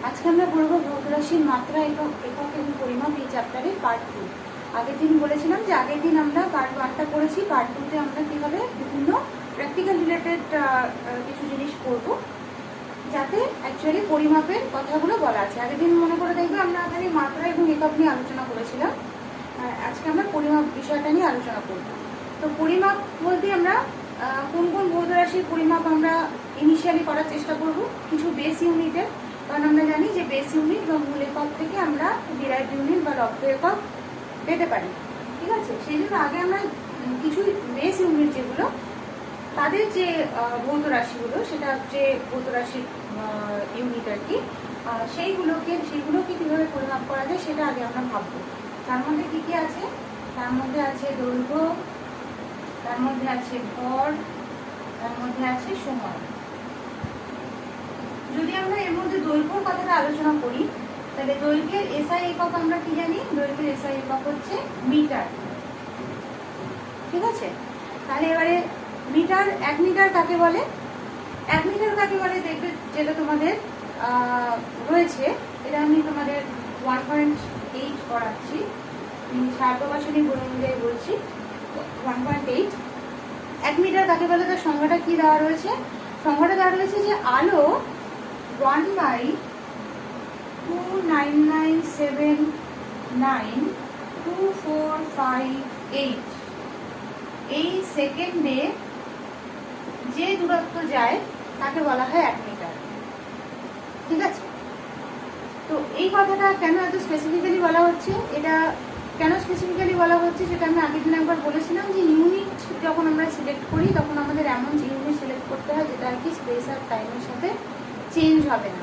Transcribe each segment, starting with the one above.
আজকে আমরা পড়বো ভৌত রাশির মাত্রা একক একক এবং পরিমাপ এই চ্যাপ্টারের পার্ট 2। আগের দিন বলেছিলাম যে আগের দিন আমরা পার্ট 1টা পড়েছি, পার্ট 2তে আমরা কীভাবে বিভিন্ন প্র্যাকটিক্যাল রিলেটেড কিছু জিনিস পড়বো, যাতে অ্যাকচুয়ালি পরিমাপের কথাগুলো বলা আছে। আগের দিন মনে করে দেখবে আমরা খালি মাত্রা এবং একক নিয়ে আলোচনা করেছিলাম, আজকে আমরা পরিমাপ বিষয়টা নিয়ে আলোচনা করব। তো পরিমাপ বলতে আমরা কোন কোন ভৌত রাশির পরিমাপ আমরা ইনিশিয়ালি করার চেষ্টা করব, কিছু বেস ইউনিটের, কারণ আমরা জানি যে বেস ইউনিট বা মূল একক থেকে আমরা ডিরাইভড ইউনিট বা লব্ধ একক পেতে পারি। ঠিক আছে, সেই জন্য আগে আমরা কিছু বেস ইউনিট যেগুলো তাদের যে ভৌত রাশিগুলো, সেটা যে ভৌত রাশির ইউনিট আর কি, সেইগুলোকে কীভাবে পরিমাপ করা যায় সেটা আগে আমরা ভাববো। তার মধ্যে কী কী আছে? তার মধ্যে আছে দৈর্ঘ্য, তার মধ্যে আছে ভর, তার মধ্যে আছে সময়। যদি আমরা এর মধ্যে দৈর্ঘ্যর কথাটা আলোচনা করি, তাহলে দৈর্ঘ্যের এসআই একক আমরা কি জানি? দৈর্ঘ্যের এসআই একক হচ্ছে মিটার। ঠিক আছে, তাহলে এবারে মিটার, 1 মিটার কাকে বলে? 1 মিটার কাকে বলে দেখবে, যেটা তোমাদের রয়েছে, এটা আমি তোমাদের 1.8 করাচ্ছি, ছাত্রবাসনী বই অনুযায়ী বলছি 1.8। 1 মিটার কাকে বলে তার সংখ্যাটা কি দেওয়া রয়েছে? সংখ্যাটা দেওয়া রয়েছে যে আলো 1/299792458 এই সেকেন্ডে যে দূরত্ব যায় তাকে বলা হয় 1 মিটার। ঠিক আছে, তো এই কথাটা কেন এত স্পেসিফিক্যালি বলা হচ্ছে? এটা কেন স্পেসিফিক্যালি বলা হচ্ছে সেটা আমি আগের দিন একবার বলেছিলাম যে ইউনিট যখন আমরা সিলেক্ট করি তখন আমাদের এমন ইউনিট সিলেক্ট করতে হয় যেটা আর কি স্পেস আর টাইমের সাথে চেঞ্জ হবে না।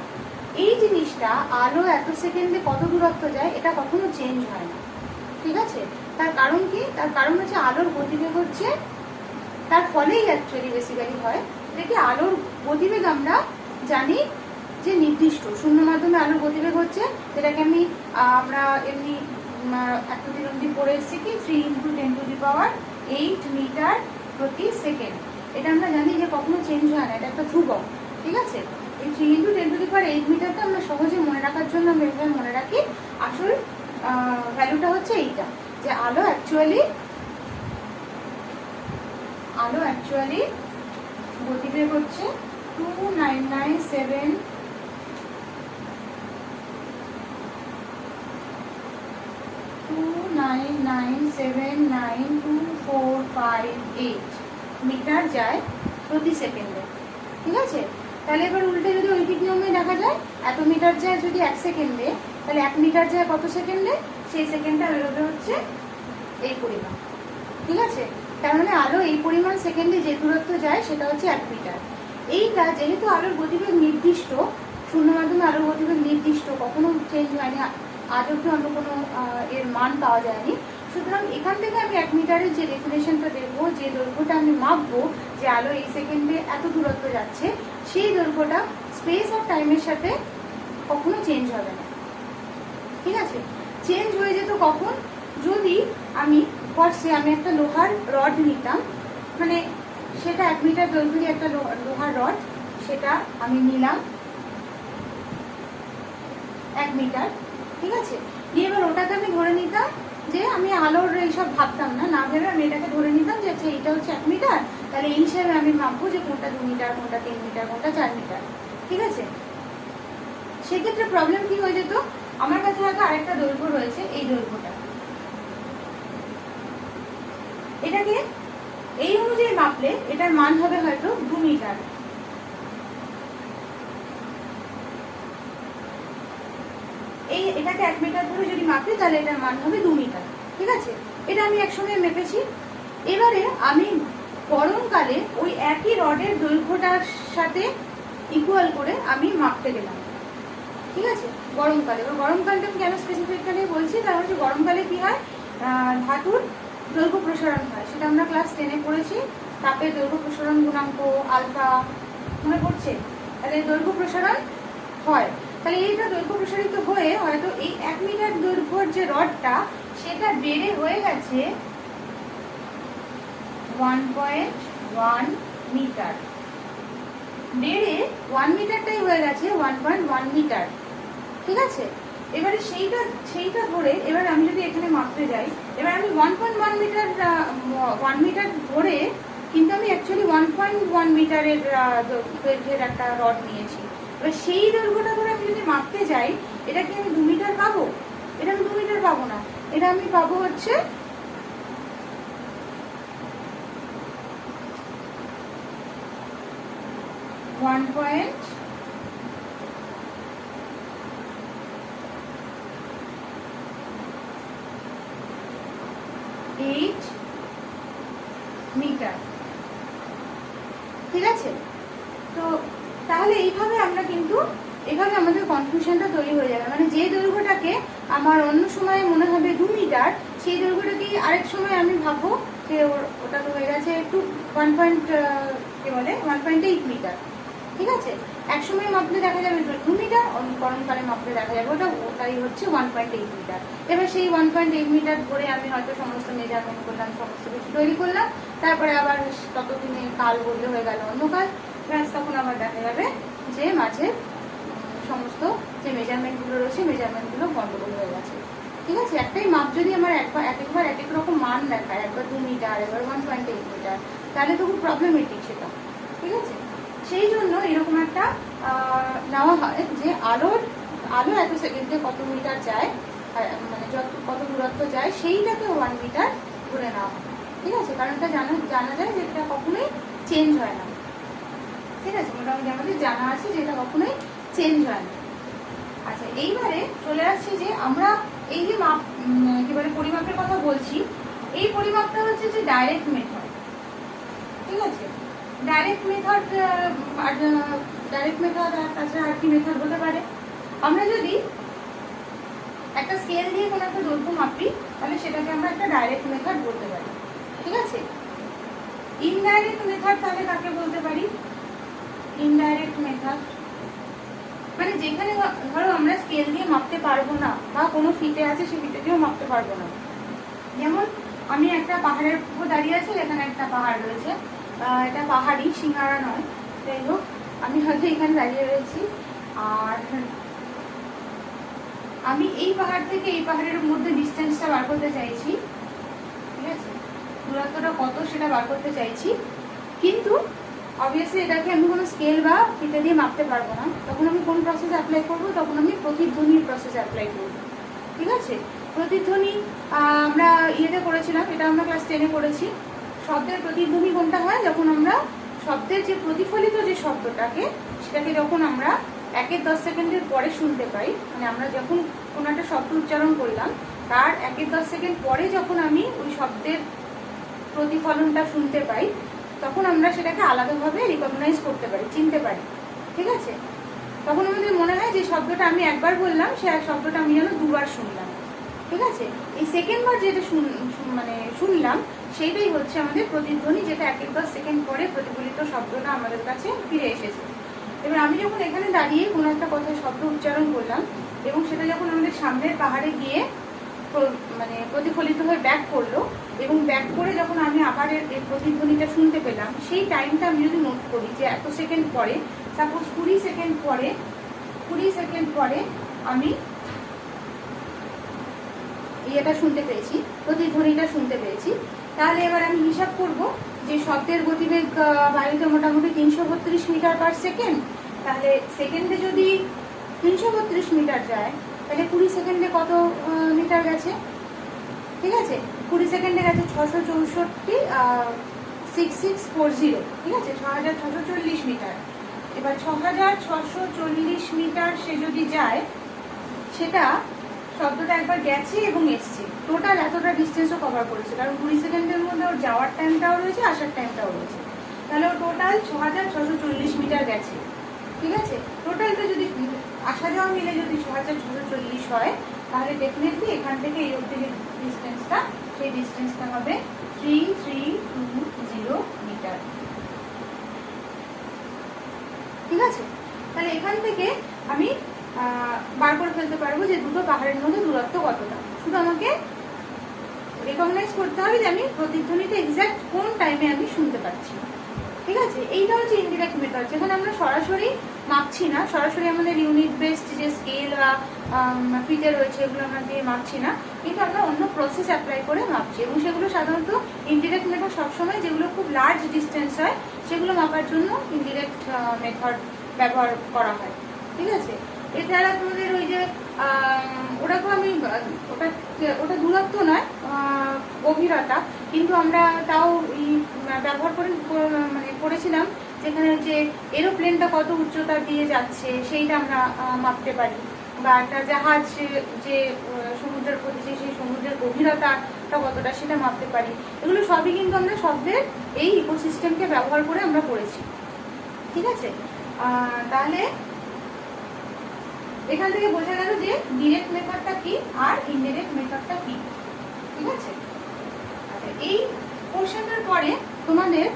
এই জিনিসটা আলো এত সেকেন্ডে কত দূরত্ব যায় এটা কখনো চেঞ্জ হয় না। ঠিক আছে, তার কারণ কি? তার কারণ হচ্ছে আলোর গতিবেগ হচ্ছে, তার ফলেই অ্যাকচুয়ালি বেসিক্যালি হয় দেখি আলোর গতিবেগ আমরা জানি যে নির্দিষ্ট শূন্য মাধ্যমে আলোর গতিবেগ হচ্ছে, যেটাকে আমরা এমনি একটা দিন অবধি পড়ে এসেছি কি 3 × 10⁸ মিটার প্রতি সেকেন্ড। এটা আমরা জানি যে কখনো চেঞ্জ হয় না, এটা একটা ধ্রুবক। ঠিক আছে, এই 3 × 10⁸ মিটারটা আমরা সহজে মনে রাখার জন্য আমরা এভাবে মনে রাখি। আসল ভ্যালুটা হচ্ছে এইটা, যে আলো অ্যাকচুয়ালি গতিবেগ হচ্ছে 299792458 মিটার যায় প্রতি সেকেন্ডে। ঠিক আছে, তাহলে এবার উল্টে যদি ঐকিক নিয়মে দেখা যায়, এত মিটার যায় যদি 1 সেকেন্ডে, তাহলে 1 মিটার যায় কত সেকেন্ডে? সেই সেকেন্ডটা বেরোবে হচ্ছে এই পরিমাণ। ঠিক আছে, তার মানে আলো এই পরিমাণ সেকেন্ডে যে দূরত্ব যায় সেটা হচ্ছে 1 মিটার। এইটা যেহেতু আলোর গতিবেগ নির্দিষ্ট, শূন্য মাধ্যমে আলোর গতিবেগ নির্দিষ্ট, কখনো চেঞ্জ হয়নি, আজ অব্দি অন্য কোনো এর মান পাওয়া যায়নি, সুতরাং এখান থেকে আমি 1 মিটারের যে ডেফিনেশনটা দেখবো, যে দৈর্ঘ্যটা আমি মাপবো যে আলো এই সেকেন্ডে এত দূরত্ব যাচ্ছে, সেই দৈর্ঘ্যটা স্পেস আর টাইমের সাথে কখনো চেঞ্জ হবে না। ঠিক আছে, চেঞ্জ হয়ে যেত কখন? যদি আমি একটা লোহার রড নিতাম, মানে সেটা 1 মিটার দৈর্ঘ্যের একটা লোহার রড, সেটা আমি নিলাম 1 মিটার। ঠিক আছে, দিয়ে এবার ওটাকে আমি ধরে নিতাম যে আমি আলোর এইসব ভাবতাম না ভেবে আমি এটাকে ধরে নিতাম যে আচ্ছা এইটা হচ্ছে 1 মিটার, তাহলে এই হিসাবে আমি মাপবো যে কোনটা 2 মিটার, কোনটা 3 মিটার, কোনটা 4 মিটার। ঠিক আছে, সেক্ষেত্রে প্রবলেম কি হয়ে যেত? আমার কাছে হয়তো আরেকটা দৈর্ঘ্য রয়েছে, এই দৈর্ঘ্যটা, এটাকে এই অনুযায়ী মাপলে এটার মান হবে হয়তো 2 মিটার। এটাকে 1 মিটার ধরে যদি মাপি তাহলে এটার মান হবে 2 মিটার। ঠিক আছে, এটা আমি একসঙ্গে মেপেছি। এবারে আমি গরমকালে ওই একই রডের দৈর্ঘ্যটার সাথে ইকুয়াল করে আমি মাপতে গেলাম। ঠিক আছে, গরমকালে আমি কেন স্পেসিফিক্যালি বলছি? তার হচ্ছে গরমকালে কি হয়, ধাতুর দৈর্ঘ্য প্রসারণ হয়, সেটা আমরা ক্লাস 10-এ পড়েছি। তাপের দৈর্ঘ্য প্রসারণ গুণাঙ্ক আলফা মনে পড়ছে? তাহলে দৈর্ঘ্য প্রসারণ হয়, তাহলে এইটা দৈর্ঘ্য প্রসারিত হয়ে হয়তো এই 1 মিটার দৈর্ঘ্যের যে রডটা, সেটা বেড়ে হয়ে গেছে 1.1 মিটার, বেড়ে 1 মিটারটাই হয়ে গেছে 1.1 মিটার। ঠিক আছে। এবারে সেইটা ধরে এবার আমি যদি এখানে মাপতে যাই, এবার আমি 1.1 মিটার ধরে কিন্তু আমি অ্যাকচুয়ালি 1.1 মিটারের দৈর্ঘ্যের একটা রড নিয়েছি। এবার সেই দৈর্ঘ্যটা ধরে আমি যদি মাপতে যাই, এটা কি আমি 2 মিটার পাবো? এটা আমি 2 মিটার পাবো না, এটা আমি পাবো হচ্ছে 1.8 মিটার। ঠিক আছে, তো তাহলে এইভাবে আমরা কিন্তু এভাবে আমাদের কনফিউশনটা তৈরি হয়ে যাবে। মানে যে দৈর্ঘ্যটাকে আমার অন্য সময় মনে হবে 2 মিটার, সেই দৈর্ঘ্যটাকেই আরেক সময় আমি ভাববো যে ওটা তো হয়ে গেছে একটু 1.8 মিটার। ঠিক আছে, এক সময় মাপলে দেখা যাবে 2 মিটার, গরমকালে মাপলে দেখা যাবে ওটাই হচ্ছে 1.8 মিটার। এবার সেই 1.8 মিটার ধরে আমি হয়তো সমস্ত মেজারমেন্ট করলাম, সমস্ত কিছু তৈরি করলাম, তারপরে আবার ততদিনে কাল বদলে হয়ে গেল অন্য কাল, ব্যাস তখন আবার দেখা যাবে যে মাঝের সমস্ত যে মেজারমেন্টগুলো রয়েছে মেজারমেন্টগুলো গন্ডগোল হয়ে গেছে। ঠিক আছে, একটাই মাপ যদি আমার একবার এক এক রকম মান দেখায়, একবার 2 মিটার, একবার 1.8 মিটার, তাহলে তো খুব প্রবলেমেটিক সেটা। ঠিক আছে, সেই জন্য এরকম একটা নেওয়া হয় যে আলো এত সেকেন্ডে কত মিটার যায়, মানে কত দূরত্ব যায়, সেইটাকে 1 মিটার ধরে নেওয়া হয়। ঠিক আছে, কারণ এটা জানা যায় যে এটা কখনোই চেঞ্জ হয় না। ঠিক আছে, মোটামুটি আমাদের জানা আছে যে এটা কখনোই চেঞ্জ হয় না। আচ্ছা, এইবারে চলে আসছে যে আমরা এই যে মাপ কি বলে পরিমাপের কথা বলছি, এই পরিমাপটা হচ্ছে যে ডাইরেক্ট মেথড। ঠিক আছে, ডাইরেক্ট মেথড আর তাছাড়া আর কি মেথড হতে পারে? আমরা যদি একটা স্কেল দিয়ে কোনো একটা দৈর্ঘ্য মাপি, তাহলে সেটাকে আমরা একটা ডাইরেক্ট মেথড বলতে পারি। ঠিক আছে, ইনডাইরেক্ট মেথড তাহলে কাকে বলতে পারি? ইনডাইরেক্ট মেথড মানে যেখানে ধরো আমরা স্কেল দিয়ে মাপতে পারবো না, বা কোনো ফিতে আছে সেই ফিতে দিয়েও মাপতে পারবো না। যেমন আমি একটা পাহাড়ের উপর দাঁড়িয়ে আছি, এখানে একটা পাহাড় রয়েছে, এটা পাহাড়ি, সিঙ্গারা নয়, যাই হোক আমি হয়তো এখানে দাঁড়িয়ে রয়েছি, আর আমি এই পাহাড় থেকে এই পাহাড়ের মধ্যে ডিস্টেন্সটা বার করতে চাইছি। ঠিক আছে, দূরত্বটা কত সেটা বার করতে চাইছি, কিন্তু অবভিয়াসলি এটাকে আমি কোনো স্কেল বা ফিতে দিয়ে মাপতে পারবো না। তখন আমি কোন প্রসেস অ্যাপ্লাই করবো? তখন আমি প্রতিধ্বনির প্রসেস অ্যাপ্লাই করবো। ঠিক আছে, প্রতিধ্বনি আমরা ইয়েতে করেছিলাম, এটা আমরা ক্লাস 10-এ করেছি। শব্দের প্রতিধ্বনি কোনটা হয়? যখন আমরা শব্দের যে প্রতিফলিত যে শব্দটাকে, সেটাকে যখন আমরা 1-10 সেকেন্ডের পরে শুনতে পাই, মানে আমরা যখন কোনো একটা শব্দ উচ্চারণ করলাম তার 1-10 সেকেন্ড পরে যখন আমি ওই শব্দের প্রতিফলনটা শুনতে পাই, তখন আমরা সেটাকে আলাদাভাবে রিকগনাইজ করতে পারি, চিনতে পারি। ঠিক আছে, তখন আমাদের মনে হয় যে শব্দটা আমি একবার বললাম, সে শব্দটা আমি যেন দুবার শুনলাম। ঠিক আছে, এই সেকেন্ড বার যেটা শুনলাম সেইটাই হচ্ছে আমাদের প্রতিধ্বনি, যেটা 1-10 সেকেন্ড পরে প্রতিফলিত শব্দটা আমাদের কাছে ফিরে এসেছে। এবার আমি যখন এখানে দাঁড়িয়ে কোনো একটা কথা শব্দ উচ্চারণ করলাম, এবং সেটা যখন আমাদের সামনের পাহাড়ে গিয়ে মানে প্রতিফলিত হয়ে ব্যাক করলো, এবং ব্যাক করে যখন আমি আবার এর প্রতিধ্বনিটা শুনতে পেলাম, সেই টাইমটা আমি যদি নোট করি যে এত সেকেন্ড পরে, সাপোজ 20 সেকেন্ড পরে আমি ইয়েটা শুনতে পেয়েছি, প্রতিধ্বনিটা শুনতে পেয়েছি, তাহলে এবার আমি হিসাব করব যে শব্দের গতিবেগ বায়ুতে মোটামুটি 332 মিটার পার সেকেন্ড। তাহলে সেকেন্ডে যদি 332 মিটার যায়, তাহলে 20 সেকেন্ডে কত মিটার গেছে? ঠিক আছে, 20 সেকেন্ডে গেছে 664, 6640। ঠিক আছে, 6640 মিটার। এবার 6640 মিটার সে যদি যায়, সেটা শব্দটা একবার গেছে এবং এসছে, টোটাল এতটা ডিস্টেন্সও কভার করেছে, কারণ 20 সেকেন্ডের মধ্যে ওর যাওয়ার টাইমটাও রয়েছে, আসার টাইমটাও রয়েছে। তাহলে ও টোটাল 6640 মিটার গেছে। ঠিক আছে, টোটালটা যদি আসা যাওয়া মিলে যদি 6640 হয়, তাহলে ডেফিনেটলি এখান থেকে এই অবধি ডিস্টেন্সটা, সেই ডিস্টেন্সটা হবে 3320 মিটার। ঠিক আছে, তাহলে এখান থেকে আমি বার করে ফেলতে পারবো যে দুটো পাহাড়ের মধ্যে দূরত্ব কতটা। শুধু আমাকে রেকগনাইজ করতে হবে যে আমি প্রতিধ্বনিটা এক্সাক্ট কোন টাইমে আমি শুনতে পাচ্ছি। ঠিক আছে, এইটা হচ্ছে ইনডিরেক্ট মেথড, যেখানে আমরা সরাসরি মাপছি না, সরাসরি আমাদের ইউনিট বেসড যে স্কেল বা ফিতে রয়েছে এগুলো আমরা দিয়ে মাপছি না, কিন্তু আমরা অন্য প্রসেস অ্যাপ্লাই করে মাপছি, এবং সেগুলো সাধারণত ইনডিরেক্ট মেথড সবসময় যেগুলো খুব লার্জ ডিস্টেন্স হয় সেগুলো মাপার জন্য ইনডিরেক্ট মেথড ব্যবহার করা হয়। ঠিক আছে, এছাড়া তোমাদের ওই যে ওটাকে আমি ওটা দূরত্ব নয়, গভীরতা, কিন্তু আমরা তাও ব্যবহার করে মানে করেছিলাম, যেখানে হচ্ছে এরোপ্লেনটা কত উচ্চতা দিয়ে যাচ্ছে সেইটা আমরা মাপতে পারি, বা একটা জাহাজ যে সমুদ্রের পথে সেই সমুদ্রের গভীরতাটা কতটা সেটা মাপতে পারি। এগুলো সবই কিন্তু আমরা শব্দের এই ইকোসিস্টেমকে ব্যবহার করে আমরা করেছি। ঠিক আছে, তাহলে এখান থেকে বোঝা গেল যে ডিরেক্ট মেথডটা কি আর ইনডিরেক্ট মেথডটা কি। ঠিক আছে, আচ্ছা এই কোশ্চেনটার পরে তোমাদের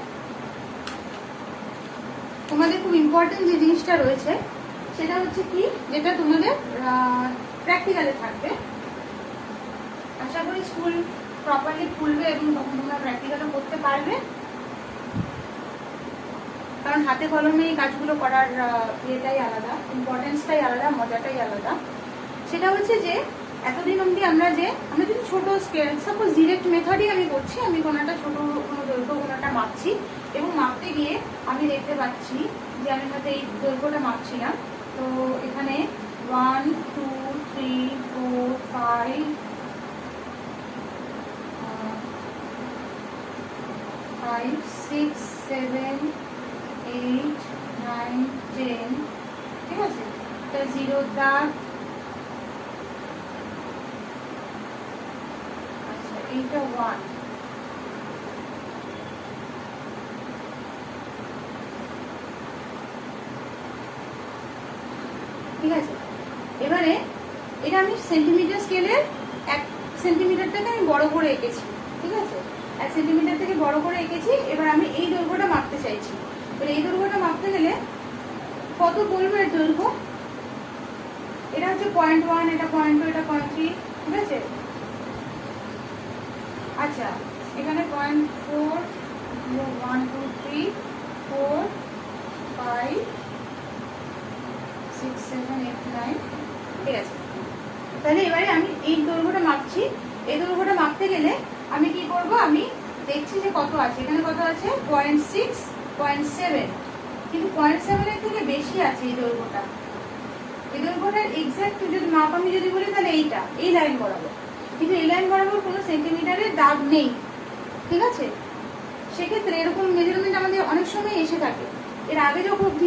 খুব ইম্পর্টেন্ট যে জিনিসটা রয়েছে সেটা হচ্ছে কি, যেটা তোমাদের প্র্যাকটিক্যালে থাকবে। আশা করি স্কুল প্রপারলি খুলবে এবং তখন তোমরা প্র্যাকটিক্যালও করতে পারবে, কারণ হাতে কলমে এই কাজগুলো করার ইয়েটাই আলাদা, ইম্পর্টেন্সটাই আলাদা, মজাটাই আলাদা। সেটা হচ্ছে যে এতদিন অবধি আমরা যদি ছোটো স্কেল, সাপোজ ডিরেক্ট মেথডই আমি করছি, আমি কোনো একটা ছোটো কোনো দৈর্ঘ্য কোনোটা মাপছি, এবং মাপতে গিয়ে আমি দেখতে পাচ্ছি যে আমি হয়তো এই দৈর্ঘ্যটা মাপছিলাম, তো এখানে 1 2 3 4 5 5 6 7 8 9 10, ঠিক আছে, তো 0 দাগ, আচ্ছা এইটা 1, ঠিক আছে। এবারে এটা আমি সেন্টিমিটার স্কেলের 1 সেন্টিমিটারটাকে আমি বড় করে এঁকেছি। ঠিক আছে, 1 সেন্টিমিটার থেকে বড় করে এঁকেছি। এবার আমি এই দৈর্ঘ্যটা মাপতে চাইছি। এবার এই দৈর্ঘ্যটা মাপতে গেলে কত বলবো এর দৈর্ঘ্য? এটা হচ্ছে 0.1, এটা 0.2, এটা 0.3, ঠিক আছে। আচ্ছা এখানে 0.4, 1 2 3 4 5 6 7 8 9, ঠিক আছে। তাহলে এবারে আমি এই দৈর্ঘ্যটা মাপছি। এই দৈর্ঘ্যটা মাপতে গেলে আমি কি করব, আমি দেখছি যে কত আছে, এখানে কত আছে 0.6 0.7, কিন্তু 0.7 এর থেকে বেশি আছে এই দৈর্ঘ্যটা। এই দৈর্ঘ্যটার এক্সাক্ট যদি মাপ আমি যদি বলি তাহলে এইটা, এই লাইন বরাবর, কিন্তু এই লাইন বরাবর কোনো সেন্টিমিটারের দাগ নেই। ঠিক আছে, সেক্ষেত্রে এরকম মেজারমেন্ট আমাদের অনেক সময় এসে থাকে। এর আগে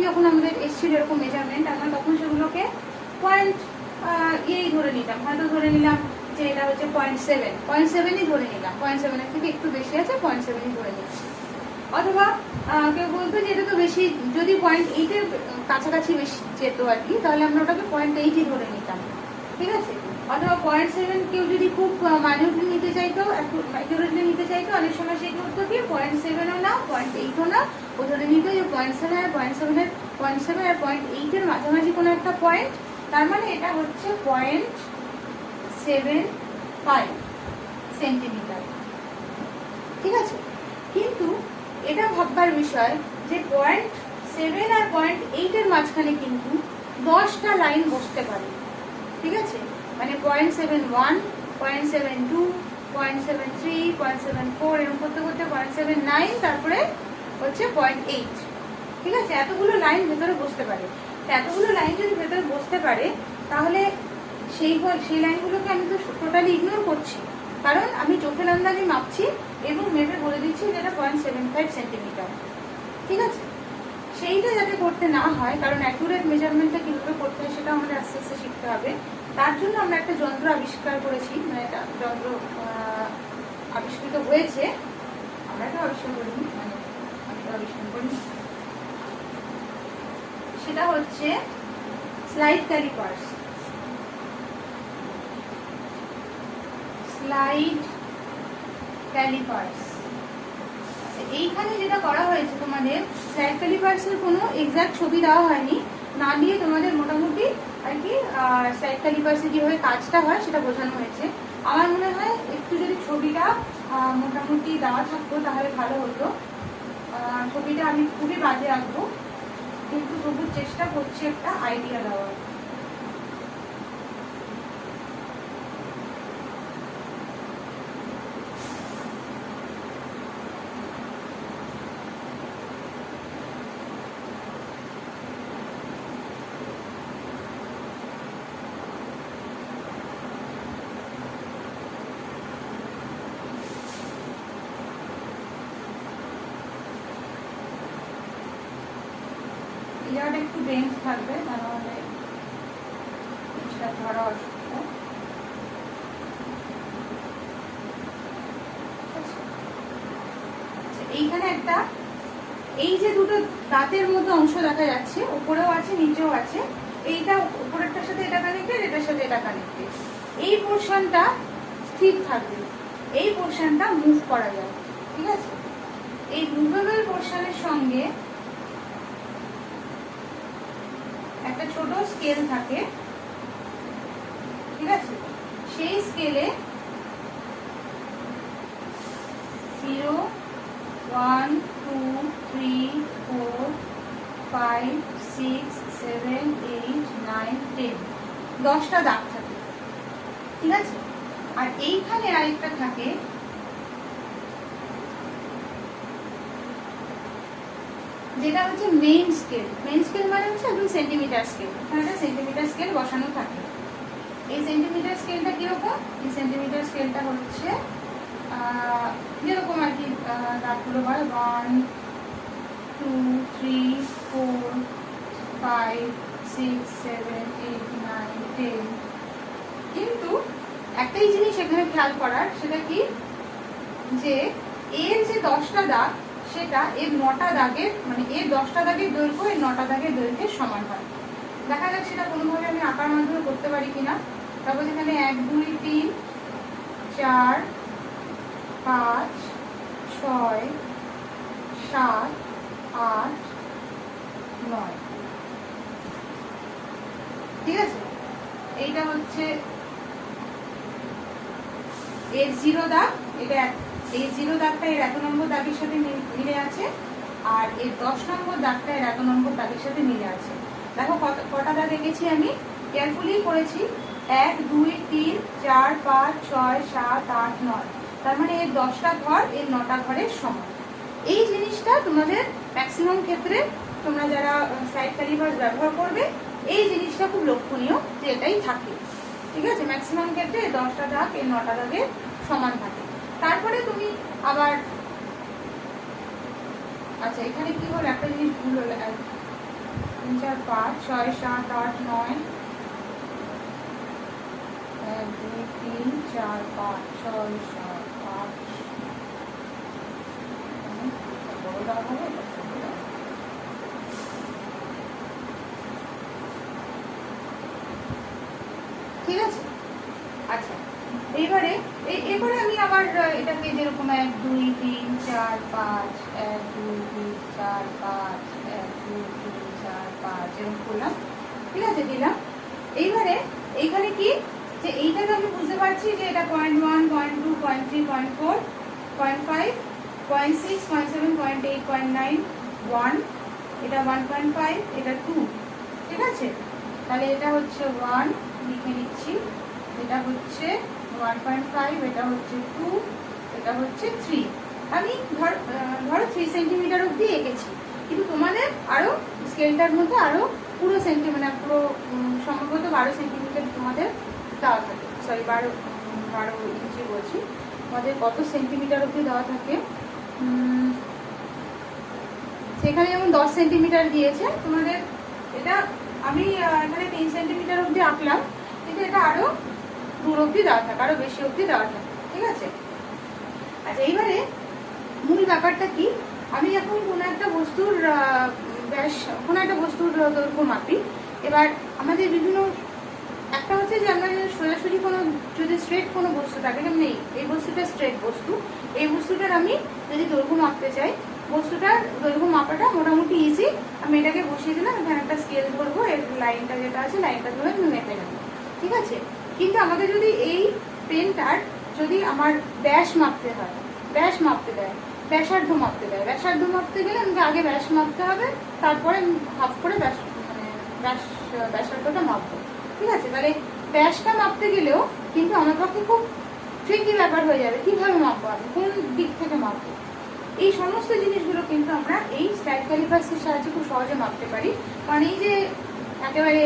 যখন আমাদের এসেছিল এরকম মেজারমেন্ট, আমরা তখন সেগুলোকে পয়েন্ট ইয়েই ধরে নিতাম, হয়তো ধরে নিলাম যে এটা হচ্ছে 0.7ই ধরে নিলাম, 0.7 এর থেকে একটু বেশি আছে 0.7ই ধরে নিচ্ছি। অথবা কেউ বলতো যে এটা তো বেশি, যদি 0.8 এর কাছাকাছি বেশি যেত আর কি, তাহলে আমরা ওটাকে 0.8ই ধরে নিতাম। ঠিক আছে, অথবা 0.7 কেউ যদি খুব মাইনিউটলি নিতে চাইতো, অ্যাকুরেটলি নিতে চাইতো, অনেক সময় সে করতো কি 0.7ও না 0.8ও না, ও ধরে নিত যে 0.7 আর 0.8 এর মাঝামাঝি কোনো একটা পয়েন্ট, তার মানে এটা হচ্ছে 0.75 সেন্টিমিটার। ঠিক আছে, কিন্তু এটা ভাববার বিষয় যে 0.7 আর 0.8 এর মাঝখানে কিন্তু 10টা লাইন বসতে পারে। ঠিক আছে, মানে 0.71, 0.72, 0.73, 0.74 এরকম করতে করতে 0.79, তারপরে হচ্ছে 0.8। ঠিক আছে, এতগুলো লাইন ভেতরে বসতে পারে। এতগুলো লাইন যদি ভেতরে বসতে পারে, তাহলে সেই লাইনগুলোকে আমি তো টোটালি ইগনোর করছি, কারণ আমি চোখের আন্দাজে মাপছি এবং মেপে বলে দিচ্ছি যে এটা 0.75 সেন্টিমিটার। ঠিক আছে, সেইটা যাতে করতে না হয়, কারণ অ্যাকুরেট মেজারমেন্টটা কীভাবে করতে হয় সেটা আমাদের আস্তে আস্তে শিখতে হবে। তার জন্য আমরা একটা যন্ত্র আবিষ্কার করেছি, মানে একটা যন্ত্র আবিষ্কৃত হয়েছে, আমরা এটা আবিষ্কার করিনি, মানে আমি তো আবিষ্কার করিনি। সেটা হচ্ছে স্লাইড ক্যালিপার্স। এইখানে যেটা করা হয়েছে, তোমাদের স্লাইড ক্যালিপার্সের কোনো এক্সাক্ট ছবি দেওয়া হয়নি, না দিয়ে তোমাদের মোটামুটি আর কি স্লাইড ক্যালিপার্সে কিভাবে কাজটা হয় সেটা বোঝানো হয়েছে। আমার মনে হয় একটু যদি ছবিটা মোটামুটি দেওয়া থাকতো তাহলে ভালো হতো। ছবিটা আমি খুবই বাজে রাখবো, কিন্তু তবু চেষ্টা করছি একটা আইডিয়া দেওয়ার। বেঞ্চ থাকবে, তা নাহলে জিনিসটা ধরা অসুবিধা। এইখানে একটা এই যে দুটো দাঁতের মতো অংশ দেখা যাচ্ছে, উপরেও আছে নিচেও আছে, এইটা উপরেরটার সাথে এটা কানেক্টেড, এটার সাথে এটা কানেক্টেড। এই পোর্শনটা স্থির থাকবে, এই পোর্শনটা মুভ করা যাবে, ঠিক আছে। এই মুভেবল পোর্শনের সঙ্গে একটা ছোট স্কেল থাকে, ঠিক আছে। সেই স্কেলে 0, 1, 2, 3, 4, 5, 6, 7, 8, 9, 10 10টা দাগ থাকে, ঠিক আছে। আর এইখানে আরেকটা থাকে, যেটা হচ্ছে মেইন স্কেল। মেইন স্কেল মানে হচ্ছে একদম সেন্টিমিটার স্কেল। এখানে একটা সেন্টিমিটার স্কেল বসানো থাকে। এই সেন্টিমিটার স্কেলটা কিরকম? এই সেন্টিমিটার স্কেলটা হচ্ছে যেরকম আর কি দাগগুলো হয় 1, 2, 3, 4, 5, 6, 7, 8, 9, 10। কিন্তু একটাই জিনিস এখানে খেয়াল করার, সেটা কি, যে এর যে 10টা দাগ, সেটা এর 9টা দাগের, মানে এর 10টা দাগের দৈর্ঘ্য এর 9টা দাগের দৈর্ঘ্যের সমান হয়। দেখা যাক সেটা কোনোভাবে আমি আঁকার মাধ্যমে করতে পারি কিনা। তারপর যেখানে 1, 2, 3, 4, 5, 6, 7, 8, 9, ঠিক আছে। এইটা হচ্ছে এর 0 দাগ, এটা এই 0 দাগটা এর 1 নম্বর দাগের সাথে মিলে আছে, আর এর 10 নম্বর দাগটা এর 1 নম্বর দাগের সাথে মিলে আছে। দেখো কটা দাগ এঁকেছি আমি, কেয়ারফুলি করেছি। 1, 2, 3, 4, 5, 6, 7, 8, 9। তার মানে এর 10টা ঘর এর 9টা ঘরের সমান। এই জিনিসটা তোমাদের ম্যাক্সিমাম ক্ষেত্রে, তোমরা যারা সাইড ক্যালিপার ব্যবহার করবে, এই জিনিসটা খুব লক্ষণীয় যে এটাই থাকে, ঠিক আছে। ম্যাক্সিমাম ক্ষেত্রে 10টা দাগ এর 9টা দাগের সমান থাকে। তারপরে তুমি আবার, আচ্ছা এখানে কি হলো, একটা জিনিস ভুল হলো। 3, 4, 5, 6, 7, 8, 9, 1, 2, 3, 4, 5, 6, 7, 8, বড় দাগ হবে, ঠিক আছে। আচ্ছা এবারে আমি আবার এটাকে যেরকম 1, 2, 3, 4, 5, 1, 2, 3, 4, 5, 1, 2, 3, 4, 5 এরকম করলাম, ঠিক আছে, দিলাম। এইবারে এইখানে কি, যে এইটাকে আমি বুঝতে পারছি যে এটা 0.1, 0.2, 0.3, 0.4, 0.5, 0.6, 0.7, 0.8, 0.9, 1, এটা 1.5, এটা 2, ঠিক আছে। তাহলে এটা হচ্ছে 1 লিখে নিচ্ছি, এটা হচ্ছে 1.5, এটা হচ্ছে 2, এটা হচ্ছে 3। আমি ধরো 3 সেন্টিমিটার অব্দি এঁকেছি, কিন্তু তোমাদের আরো স্কেলটার মধ্যে আরো পুরো সেন্টিমিটার, পুরো সম্ভবত 12 সেন্টিমিটার তোমাদের দেওয়া থাকে। সরি, 12 ইঞ্চি বলছি। তোমাদের কত সেন্টিমিটার অব্দি দেওয়া থাকে, সেখানে যেমন 10 সেন্টিমিটার দিয়েছে তোমাদের। এটা আমি এখানে 3 সেন্টিমিটার অব্দি আঁকলাম, কিন্তু এটা আরো দূর অব্দি দেওয়া থাকে, আরো বেশি অব্দি দেওয়া থাকে, ঠিক আছে। আচ্ছা এইবারে মূল ব্যাপারটা কি, আমি এখন কোনো একটা বস্তুর ব্যাস, কোনো একটা বস্তুর দৈর্ঘ্য মাপি। এবার আমাদের বিভিন্ন, একটা হচ্ছে যে আমরা সোজাসুজি কোনো, যদি স্ট্রেট কোনো বস্তু থাকে, যেমন এই বস্তুটা স্ট্রেট বস্তু, এই বস্তুটার আমি যদি দৈর্ঘ্য মাপতে চাই, বস্তুটার দৈর্ঘ্য মাপাটা মোটামুটি ইজি। আমি এটাকে বসিয়ে দিলাম, এখানে একটা স্কেল ধরবো, এর লাইনটা যেটা আছে লাইনটা ধরে আমি মেপে নেবো, ঠিক আছে। কিন্তু আমাদের যদি এই পেনটার যদি আমার ব্যাস মাপতে হয়, ব্যাস মাপতে দেয়, ব্যাসার্ধ মাপতে দেয়, ব্যাসার্ধ মাপতে গেলে আমাকে আগে ব্যাস মাপতে হবে, তারপরে হাফ করে ব্যাসার্ধটা মাপবো, ঠিক আছে। তাহলে ব্যাসটা মাপতে গেলেও কিন্তু আমার পক্ষে খুব ট্রিকি ব্যাপার হয়ে যাবে, কিভাবে মাপবো, আমি কোন দিক থেকে মাপবো। এই সমস্ত জিনিসগুলো কিন্তু আমরা এই স্লাইড ক্যালিপার্সের সাহায্যে খুব সহজে মাপতে পারি। কারণ এই যে একেবারে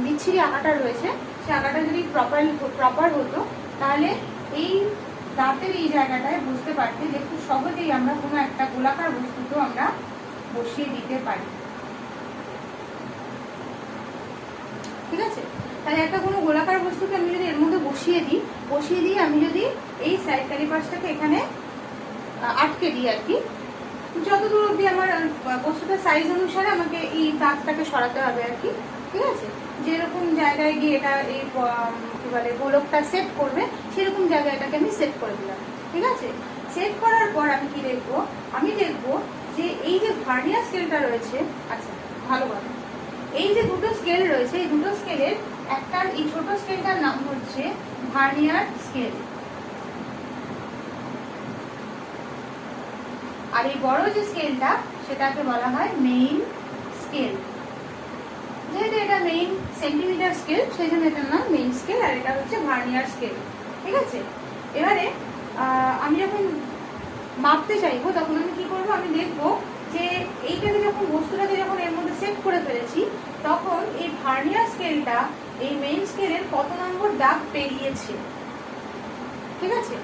বিচ্ছিরি আঁকাটা রয়েছে, সে আঁকাটা যদি প্রপার হতো, তাহলে এই দাঁতের এই জায়গাটায় বুঝতে পারতে যে খুব সহজেই আমরা কোনো একটা গোলাকার বস্তুকেও আমরা বসিয়ে দিতে পারি। ঠিক আছে? তাহলে একটা কোনো গোলাকার বস্তুকে আমি যদি এর মধ্যে বসিয়ে দিই আমি যদি এই সাইড ক্যালিপার্সটাকে এখানে আটকে দিই আর কি, যত দূর অব্দি আমার বস্তুটার সাইজ অনুসারে আমাকে এই দাগটাকে সরাতে হবে আর কি, ঠিক আছে? যেরকম জায়গায় গিয়ে এটা এই কি বলে গোলকটা সেট করবে সেরকম জায়গায় এটাকে আমি সেট করে দিলাম, ঠিক আছে? সেট করার পর আমি কি দেখবো, আমি দেখবো যে এই যে ভার্নিয়ার স্কেলটা রয়েছে, আচ্ছা ভালো কথা, এই যে দুটো স্কেল রয়েছে এই দুটো স্কেলের একটার এই ছোট স্কেলটার নাম হচ্ছে ভার্নিয়ার স্কেল, আর এই বড় যে স্কেলটা সেটাকে বলা হয় মেইন স্কেল। যেহেতু এটা মেইন সেন্টিমিটার স্কেল সেই জন্য এটার নাম মেইন স্কেল, আর এটা হচ্ছে ভার্নিয়ার স্কেল, ঠিক আছে? এবারে আমি যখন মাপতে চাইবো তখন আমি কি করবো, আমি দেখবো যে এইটাকে যখন বস্তুটাকে যখন এর মধ্যে সেট করে ফেলেছি তখন এই ভার্নিয়ার স্কেলটা এই মেইন স্কেলের কত নম্বর দাগ পেরিয়েছে, ঠিক আছে?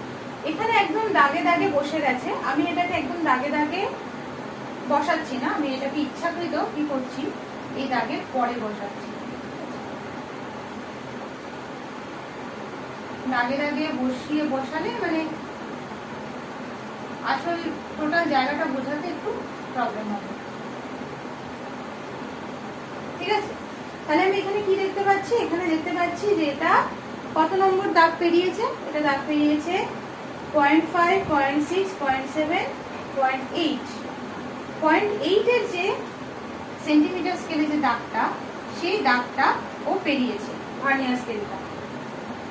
এখানে একদম দাগে দাগে বসে গেছে, আমি এটাকে একদম দাগে দাগে বসাচ্ছি না, আমি এটাকে ইচ্ছাকৃত কি করছি এই দাগের পরে বসাচ্ছি, দাগে দাগে বসালে মানে আসল টোটাল জায়গাটা বোঝাতে একটু প্রবলেম হবে, ঠিক আছে? তাহলে আমি এখানে কি দেখতে পাচ্ছি, এখানে দেখতে পাচ্ছি যে এটা কত নম্বর দাগ পেরিয়েছে, এটা দাগ পেরিয়েছে 0.5, 0.6, 0.7, 0.8। 0.8 এর যে সেন্টিমিটার স্কেলে যে দাগটা সেই দাগটা ও পেরিয়েছে ভার্নিয়ার স্কেলটা।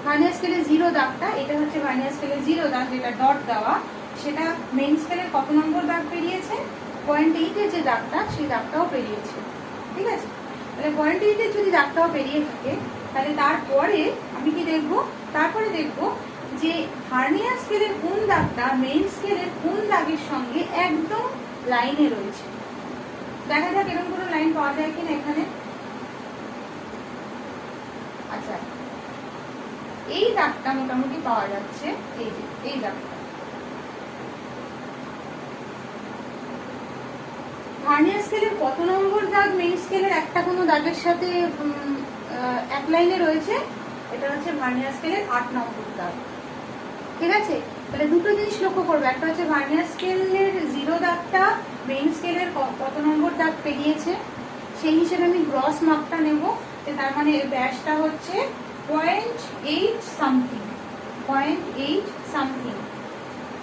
ভার্নিয়ার স্কেলে 0 দাগটা, এটা হচ্ছে ভার্নিয়ার স্কেলে 0 দাগ যেটা ডট দেওয়া, সেটা মেইন স্কেলের কত নম্বর দাগ পেরিয়েছে, 0.8 এর যে দাগটা সেই দাগটাও পেরিয়েছে, ঠিক আছে? তাহলে 0.8 এর যদি দাগটাও পেরিয়ে থাকে তাহলে তারপরে আমি কি দেখবো, তারপরে দেখবো যে ভার্নিয়ার স্কেলের কোন দাগটা মেইন স্কেলের কোন দাগের সঙ্গে একদম লাইনে রয়েছে। দেখা যাক এরকম কোনো লাইন পাওয়া যায় কিনা এখানে। আচ্ছা, এই দাগটা মোটামুটি পাওয়া যাচ্ছে, এই যে এই দাগটা ভার্নিয়ার স্কেলের কত নম্বর দাগ মেইন স্কেলের একটা কোনো দাগের সাথে এক লাইনে রয়েছে, এটা হচ্ছে ভার্নিয়ার স্কেলের 8 নম্বর দাগ, ঠিক আছে? তাহলে দুটো জিনিস লক্ষ্য করবে, একটা হচ্ছে ভার্নিয়ার স্কেলের 0 দাগটা মেইন স্কেলের কত নম্বর দাগ পেরিয়েছে, সেই হিসেবে আমি গ্রস মাপটা নেব, তার মানে ব্যাসটা হচ্ছে 0.8 সামথিং, 0.8 সামথিং,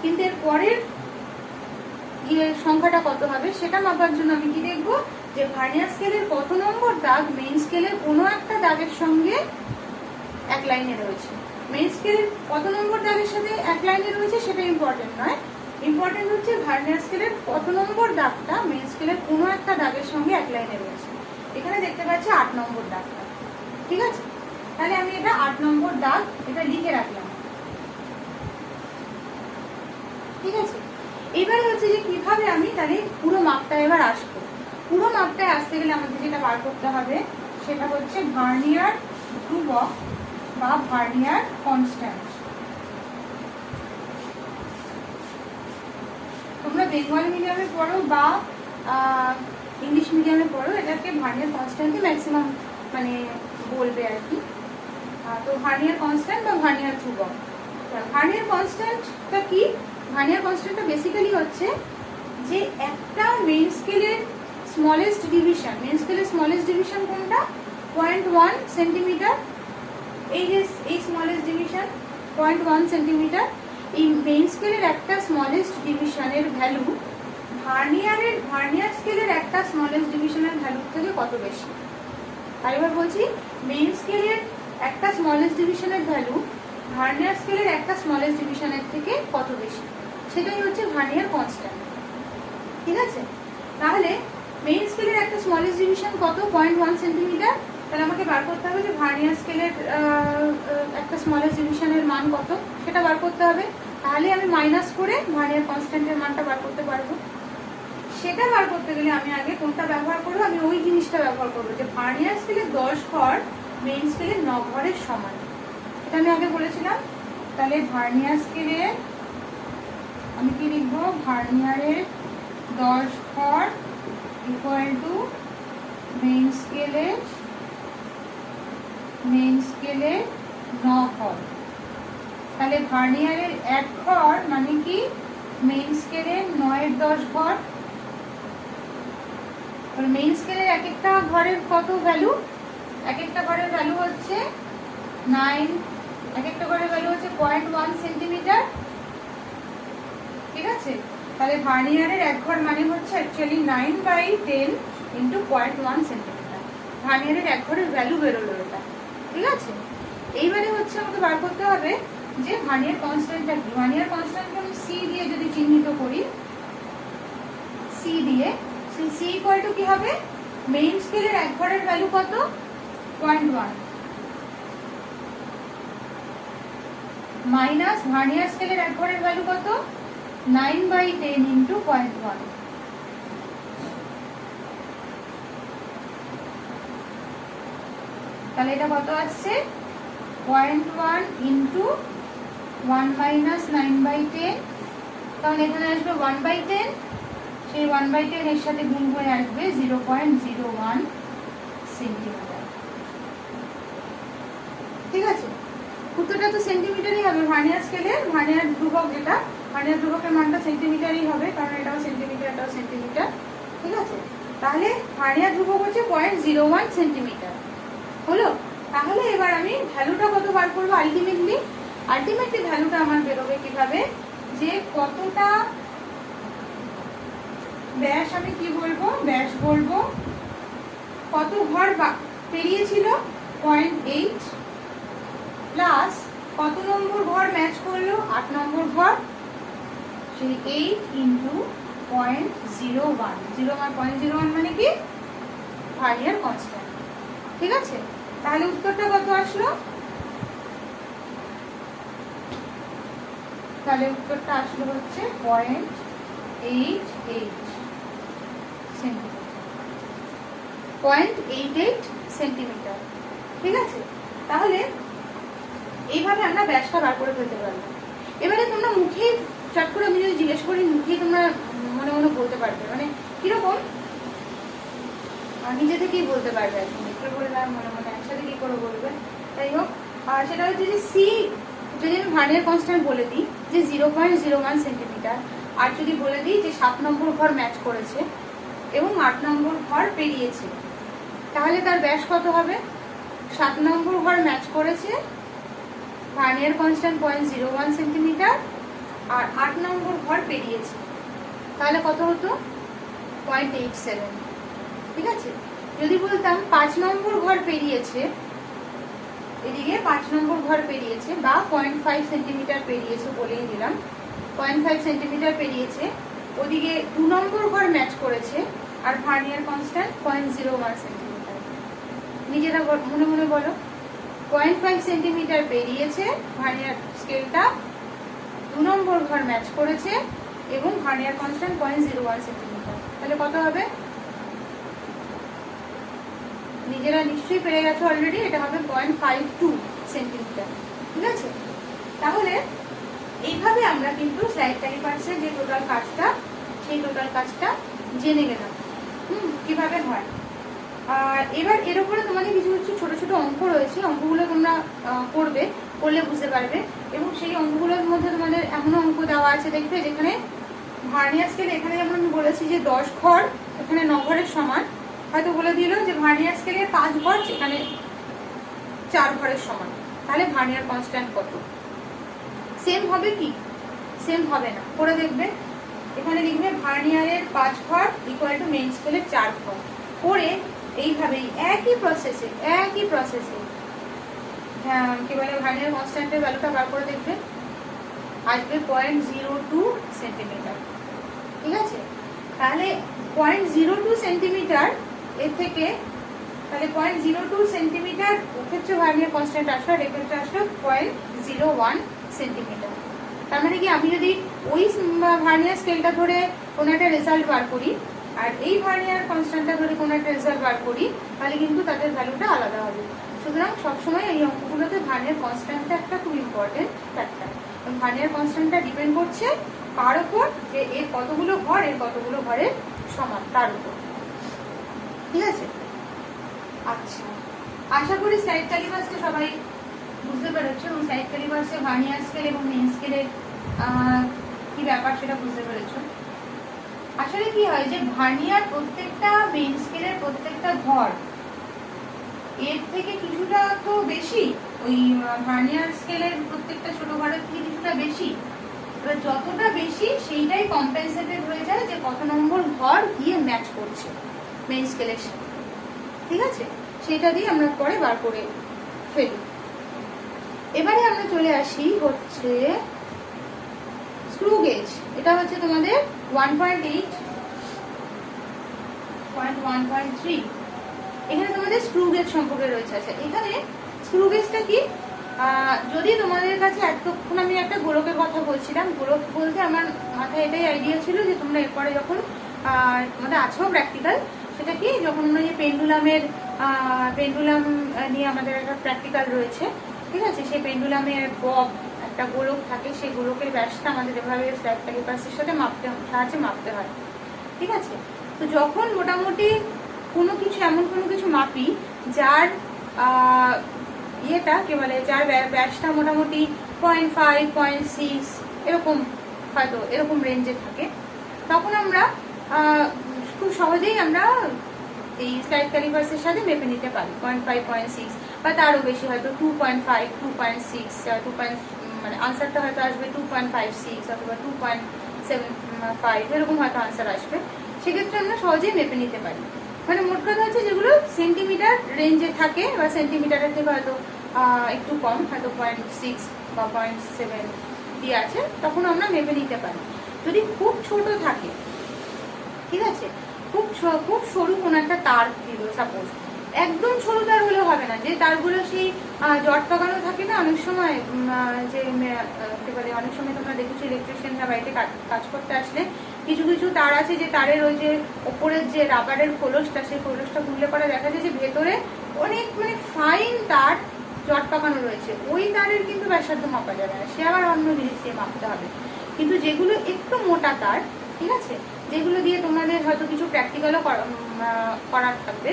কিন্তু এর পরের সংখ্যাটা কত হবে সেটা মাপার জন্য আমি কি দেখবো যে ভার্নিয়ার স্কেলের কত নম্বর দাগ মেইন স্কেলের কোনো একটা দাগের সঙ্গে এক লাইনে রয়েছে। মেইন স্কেলের কত নম্বর দাগের সাথে এক লাইনে রয়েছে সেটা ইম্পর্টেন্ট নয়, ইম্পর্টেন্ট হচ্ছে ভার্নিয়ার স্কেলের কত নম্বর দাগটা মেইন স্কেলের কোনো একটা দাগের সঙ্গে এক লাইনে রয়েছে। এখানে দেখতে পাচ্ছি 8 নম্বর দাগটা, ঠিক আছে? তাহলে আমি এটা 8 নম্বর দাগ এটা লিখে রাখলাম, ঠিক আছে? এবারে হচ্ছে যে কিভাবে আমি তাহলে পুরো মাপটা এবার আসবো। পুরো মাপটায় আসতে গেলে আমাদের যেটা বার করতে হবে সেটা হচ্ছে ভার্নিয়ার ধ্রুবক বা ভার্নিয়ার কনস্ট্যান্ট। তোমরা বেঙ্গলি মিডিয়ামে পড়ো বা ইংলিশ মিডিয়ামে পড়ো, এটাকে ভার্নিয়ার কনস্ট্যান্টই ম্যাক্সিমাম মানে বলবে আর কি। তো ভার্নিয়ার কনস্ট্যান্ট বা ভার্নিয়ার ধ্রুবক। ভার্নিয়ার কনস্ট্যান্টটা কি? ভার্নিয়ার কনস্ট্যান্টটা বেসিক্যালি হচ্ছে যে একটা মেইন স্কেলের স্মলেস্ট ডিভিশন, মেইন স্কেলের স্মলেস্ট ডিভিশন কোনটা? 0.1 সেন্টিমিটার। এই যে এই স্মলেস্ট ডিভিশন 0.1 সেন্টিমিটার, এই মেইন স্কেলের একটা স্মলেস্ট ডিভিশনের ভ্যালু ভার্নিয়ার স্কেলের একটা স্মলেস্ট ডিভিশনের ভ্যালুর থেকে কত বেশি। আর এবার বলছি মেইন স্কেলের একটা স্মলেস্ট ডিভিশনের ভ্যালু ভার্নিয়ার স্কেলের একটা স্মলেস্ট ডিভিশনের থেকে কত বেশি, সেটাই হচ্ছে ভার্নিয়ার কনস্ট্যান্ট, ঠিক আছে? তাহলে মেইন স্কেলের একটা স্মলেস্ট ডিভিশন কত? 0.1 সেন্টিমিটার। তাহলে আমাকে বার করতে হবে যে ভার্নিয়ার স্কেলের একটা স্মলেস্ট ডিভিশনের মান কত সেটা বার করতে হবে। তাহলে আমি মাইনাস করে ভার্নিয়ার কনস্ট্যান্টের মানটা বার করতে পারবো। সেটা বার করতে গেলে আমি আগে কোনটা ব্যবহার করবো? আমি ওই জিনিসটা ব্যবহার করবো যে ভার্নিয়ার স্কেলের 10 ঘর মেইন স্কেলের 9 ঘরের সমান। এটা আমি আগে বলেছিলাম। তাহলে ভার্নিয়ার স্কেলে আমি কি লিখবো? ভার্নিয়ারের 10 ঘর ইকুয়াল টু মেইন স্কেলের মেইন স্কেলে 9 ঘর। তাহলে ভার্নিয়ারের 1 ঘর মানে কি মেইন স্কেলের 9-এর 10 ঘর। মেইন স্কেলের এক একটা ঘরের কত ভ্যালু? এক একটা ঘরের ভ্যালু হচ্ছে 9, এক একটা ঘরের ভ্যালু হচ্ছে 0.1 সেন্টিমিটার। ঠিক আছে, তাহলে ভার্নিয়ারের 1 ঘর মানে হচ্ছে অ্যাকচুয়ালি 9/10 ইন্টু 0.1 সেন্টিমিটার। ভার্নিয়ারের 1 ঘরের ভ্যালু বেরোলো এটা। ঠিক আছে, এইবারে হচ্ছে আমাকে বার করতে হবে যে ভার্নিয়ার কনস্ট্যান্টটা কি। ভার্নিয়ার কনস্ট্যান্টকে আমি সি দিয়ে যদি চিহ্নিত করি, সি দিয়ে, সি ইকুয়াল টু কি হবে? মেইন স্কেলের 1 ঘরের ভ্যালু কত? 0.1 মাইনাস ভার্নিয়ার স্কেলের 1 ঘরের ভ্যালু কত? 9/10 ইন্টু 0.1। তাহলে এটা কত আসছে? 0.1 ইন্টু 1 মাইনাস 9/10। তখন এখানে আসবে 1/10, সেই 1/10 এর সাথে গুণ করে আসবে 0.01 সেন্টিমিটার। ঠিক আছে, উত্তরটা তো সেন্টিমিটারই হবে। ভার্নিয়ার স্কেলের ভার্নিয়ার ধ্রুবক যেটা, ভার্নিয়ার ধ্রুবকের মানটা সেন্টিমিটারই হবে, কারণ এটাও সেন্টিমিটার এটাও সেন্টিমিটার। ঠিক আছে, তাহলে ভার্নিয়ার ধ্রুবক হচ্ছে 0.01 সেন্টিমিটার হলো। তাহলে এবার আমি ভ্যালুটা কত বার করবো? আলটিমেটলি ভ্যালুটা আমার বেরোবে কিভাবে, যে কতটা ব্যাস, আমি কি বলবো, ব্যাস বলবো, কত ঘর পেরিয়েছিল 0.8 প্লাস কত নম্বর ঘর ম্যাচ করলো? 8 নম্বর ঘর, সেই 8 ইন্টু 0.01। 0.01 মানে কি ভার্নিয়ার কনস্ট্যান্ট। ঠিক আছে, তাহলে উত্তরটা কত আসলো? তাহলে উত্তরটা আসলো হচ্ছে 0.88 সেন্টিমিটার। 0.88 সেন্টিমিটার। ঠিক আছে, তাহলে এইভাবে আমরা ব্যাসটা বার করে ফেলতে পারবো। এবারে তোমরা মুখে চট করে আমি যদি জিজ্ঞেস করি, মুখে তোমরা মনে মনে বলতে পারবে, মানে কিরকম নিজে থেকেই বলতে পারবে। একটু বললাম মনে মনে একসাথে কি করে বলবে। তাই হোক, সেটা হচ্ছে যে সি যদি আমি ভার্নিয়ার কনস্ট্যান্ট বলে দিই যে 0.01 সেন্টিমিটার, আর যদি বলে দিই যে 7 নম্বর ঘর ম্যাচ করেছে এবং 8 নম্বর ঘর পেরিয়েছে, তাহলে তার ব্যাস কত হবে? 7 নম্বর ঘর ম্যাচ করেছে, ভার্নিয়ার কনস্ট্যান্ট 0.01 সেন্টিমিটার, আর 8 নম্বর ঘর পেরিয়েছে, তাহলে কত হতো? 0.87। ঠিক আছে, যদি বলতাম 5 নম্বর ঘর পেরিয়েছে, এদিকে 5 নম্বর ঘর পেরিয়েছে বা 0.5 সেন্টিমিটার পেরিয়েছে বলেই দিলাম, 0.5 সেন্টিমিটার পেরিয়েছে, ওদিকে 2 নম্বর ঘর ম্যাচ করেছে, আর ভার্নিয়ার কনস্ট্যান্ট 0.01 সেন্টিমিটার। নিজেরা মনে মনে বলো, 0.5 সেন্টিমিটার পেরিয়েছে, ভার্নিয়ার স্কেলটা 2 নম্বর ঘর ম্যাচ করেছে এবং ভার্নিয়ার কনস্ট্যান্ট 0.01 সেন্টিমিটার, তাহলে কত হবে? নিজেরা নিশ্চয়ই পেরে গেছো অলরেডি, এটা হবে 0.52 সেন্টিমিটার। ঠিক আছে, তাহলে এইভাবে আমরা কিন্তু স্লাইড ক্যালিপার্সের যে টোটাল কাজটা, সেই টোটাল কাজটা জেনে গেলাম কিভাবে হয়। আর এবার এর উপরে তোমাদের কিছু কিছু ছোট ছোট অঙ্ক রয়েছে, অঙ্কগুলো তোমরা করলে বুঝতে পারবে। এবং সেই অঙ্কগুলোর মধ্যে তোমাদের এমন অঙ্ক দেওয়া আছে দেখবে, যেখানে ভার্নিয়ার স্কেল, এখানে যেমন আমি বলেছি যে 10 ঘর, এখানে 9 ঘরের সমান, হয়তো বলে দিল যে ভার্নিয়ার স্কেলের 5 ঘর এখানে 4 ঘরের সমান, তাহলে ভার্নিয়ার কনস্ট্যান্ট কত? সেম হবে কি? সেম হবে না, করে দেখবে। এখানে লিখবে ভার্নিয়ারের 5 ঘর ইকুয়াল টু মেইন স্কেলের 4 ঘর, করে এইভাবেই একই প্রসেসে কি বলে ভার্নিয়ার কনস্ট্যান্টের ভ্যালুটা বার করে দেখবে, আসবে 0.02 সেন্টিমিটার। ঠিক আছে, তাহলে 0.02 সেন্টিমিটার এর থেকে, তাহলে 0.02 সেন্টিমিটার ক্ষেত্রে ভার্নিয়ার কনস্ট্যান্ট আসলো, আর এক্ষেত্রে আসলো 0.01 সেন্টিমিটার। তার মানে কি, আমি যদি ওই ভার্নিয়ার স্কেলটা ধরে কোনো একটা রেজাল্ট বার করি, আর এই ভার্নিয়ার কনস্ট্যান্টটা ধরে কোনো একটা রেজাল্ট বার করি, তাহলে কিন্তু তাদের ভ্যালুটা আলাদা হবে। সুতরাং সবসময় এই অঙ্কগুলোতে ভার্নিয়ার কনস্ট্যান্টটা একটা খুব ইম্পর্টেন্ট ফ্যাক্টর। ভার্নিয়ার কনস্ট্যান্টটা ডিপেন্ড করছে কার উপর, যে এর কতগুলো ঘর, এর কতগুলো ঘরের সমান, তার উপর। ঠিক আছে, আচ্ছা, আশা করি স্লাইড ক্যালিপার্সটা সবাই বুঝতে পেরেছো, এবং স্লাইড ক্যালিপার্সে ভার্নিয়ার স্কেল এবং মেইন স্কেলের কি ব্যাপার সেটা বুঝতে পেরেছো। আসলে কি হয় যে ভার্নিয়ার প্রত্যেকটা মেইন স্কেলের প্রত্যেকটা ঘর এর থেকে কিছুটা তো বেশি, ওই ভার্নিয়ার স্কেলের প্রত্যেকটা ছোট ঘরের থেকে কিছুটা বেশি। এবার যতটা বেশি সেইটাই কম্পেনসেটেড হয়ে যায় যে কত নম্বর ঘর গিয়ে ম্যাচ করছে মেইন স্কেলের সাথে, ঠিক আছে? সেটা দিয়ে আমরা পরে বার করে ফেলি। এবারে আমরা চলে আসি হচ্ছে স্ক্রু গেজ। এটা হচ্ছে তোমাদের 1.8 1.3। এখানে তোমাদের স্ক্রু গেজ সম্পর্কে রয়েছে। আচ্ছা, এখানে স্ক্রু গেজটা কি? যদি তোমাদের কাছে এতক্ষণ আমি একটা গোলকের কথা বলছিলাম, গোলক বলতে আমার মাথায় এটাই আইডিয়া ছিল যে তোমরা এরপরে যখন আমাদের আছেও প্র্যাকটিক্যাল, সেটা কি যখন আমরা যে পেন্ডুলাম নিয়ে আমাদের একটা প্র্যাকটিক্যাল রয়েছে, ঠিক আছে? সেই পেন্ডুলামের বব একটা গোলক থাকে, সেই গোলকের ব্যাসটা আমাদের এভাবে স্লাইড ক্যালিপার্সের সাথে মাপতে হয়, ঠিক আছে? তো যখন মোটামুটি এমন কোনো কিছু মাপি যার ইয়েটা কি বলে, যার ব্যাসটা মোটামুটি 0.5 0.6 এরকম, হয়তো এরকম রেঞ্জে থাকে, তখন আমরা খুব সহজেই আমরা এই স্লাইড ক্যালিপার্সের সাথে মেপে নিতে পারি 0.5 0.6 বা তারও বেশি, হয়তো 2.5 2.6 মানে আনসারটা হয়তো আসবে 2.56 অথবা 2.75 এরকম হয়তো আনসার আসবে। সেক্ষেত্রে আমরা সহজেই মেপে নিতে পারি। মানে মোট কথা হচ্ছে যেগুলো সেন্টিমিটার রেঞ্জে থাকে বা সেন্টিমিটারের থেকে হয়তো একটু কম, হয়তো 0.6 বা 0.7 দিয়ে আছে, তখন আমরা মেপে নিতে পারি। যদি খুব ছোট থাকে, ঠিক আছে, খুব সরু কোনো একটা তার দিল সাপোজ, একদম সরু তার হলে হবে না, যে তারগুলো সেই জট পাকানো থাকে না অনেক সময়, যে অনেক সময় তোমরা দেখেছো ইলেকট্রিশিয়ানরা বাড়িতে কাজ করতে আসলে কিছু কিছু তার আছে যে তারের ওই যে ওপরের যে রাবারের খোলসটা, সেই খোলসটা খুললে পরে দেখা যায় যে ভেতরে অনেক মানে ফাইন তার জট পাকানো রয়েছে। ওই তারের কিন্তু ব্যাসার্ধ মাপা যাবে না, সে আবার অন্য জিনিস দিয়ে মাপতে হবে। কিন্তু যেগুলো একটু মোটা তার, ঠিক আছে, যেগুলো দিয়ে তোমাদের হয়তো কিছু প্র্যাকটিক্যালও করার থাকবে,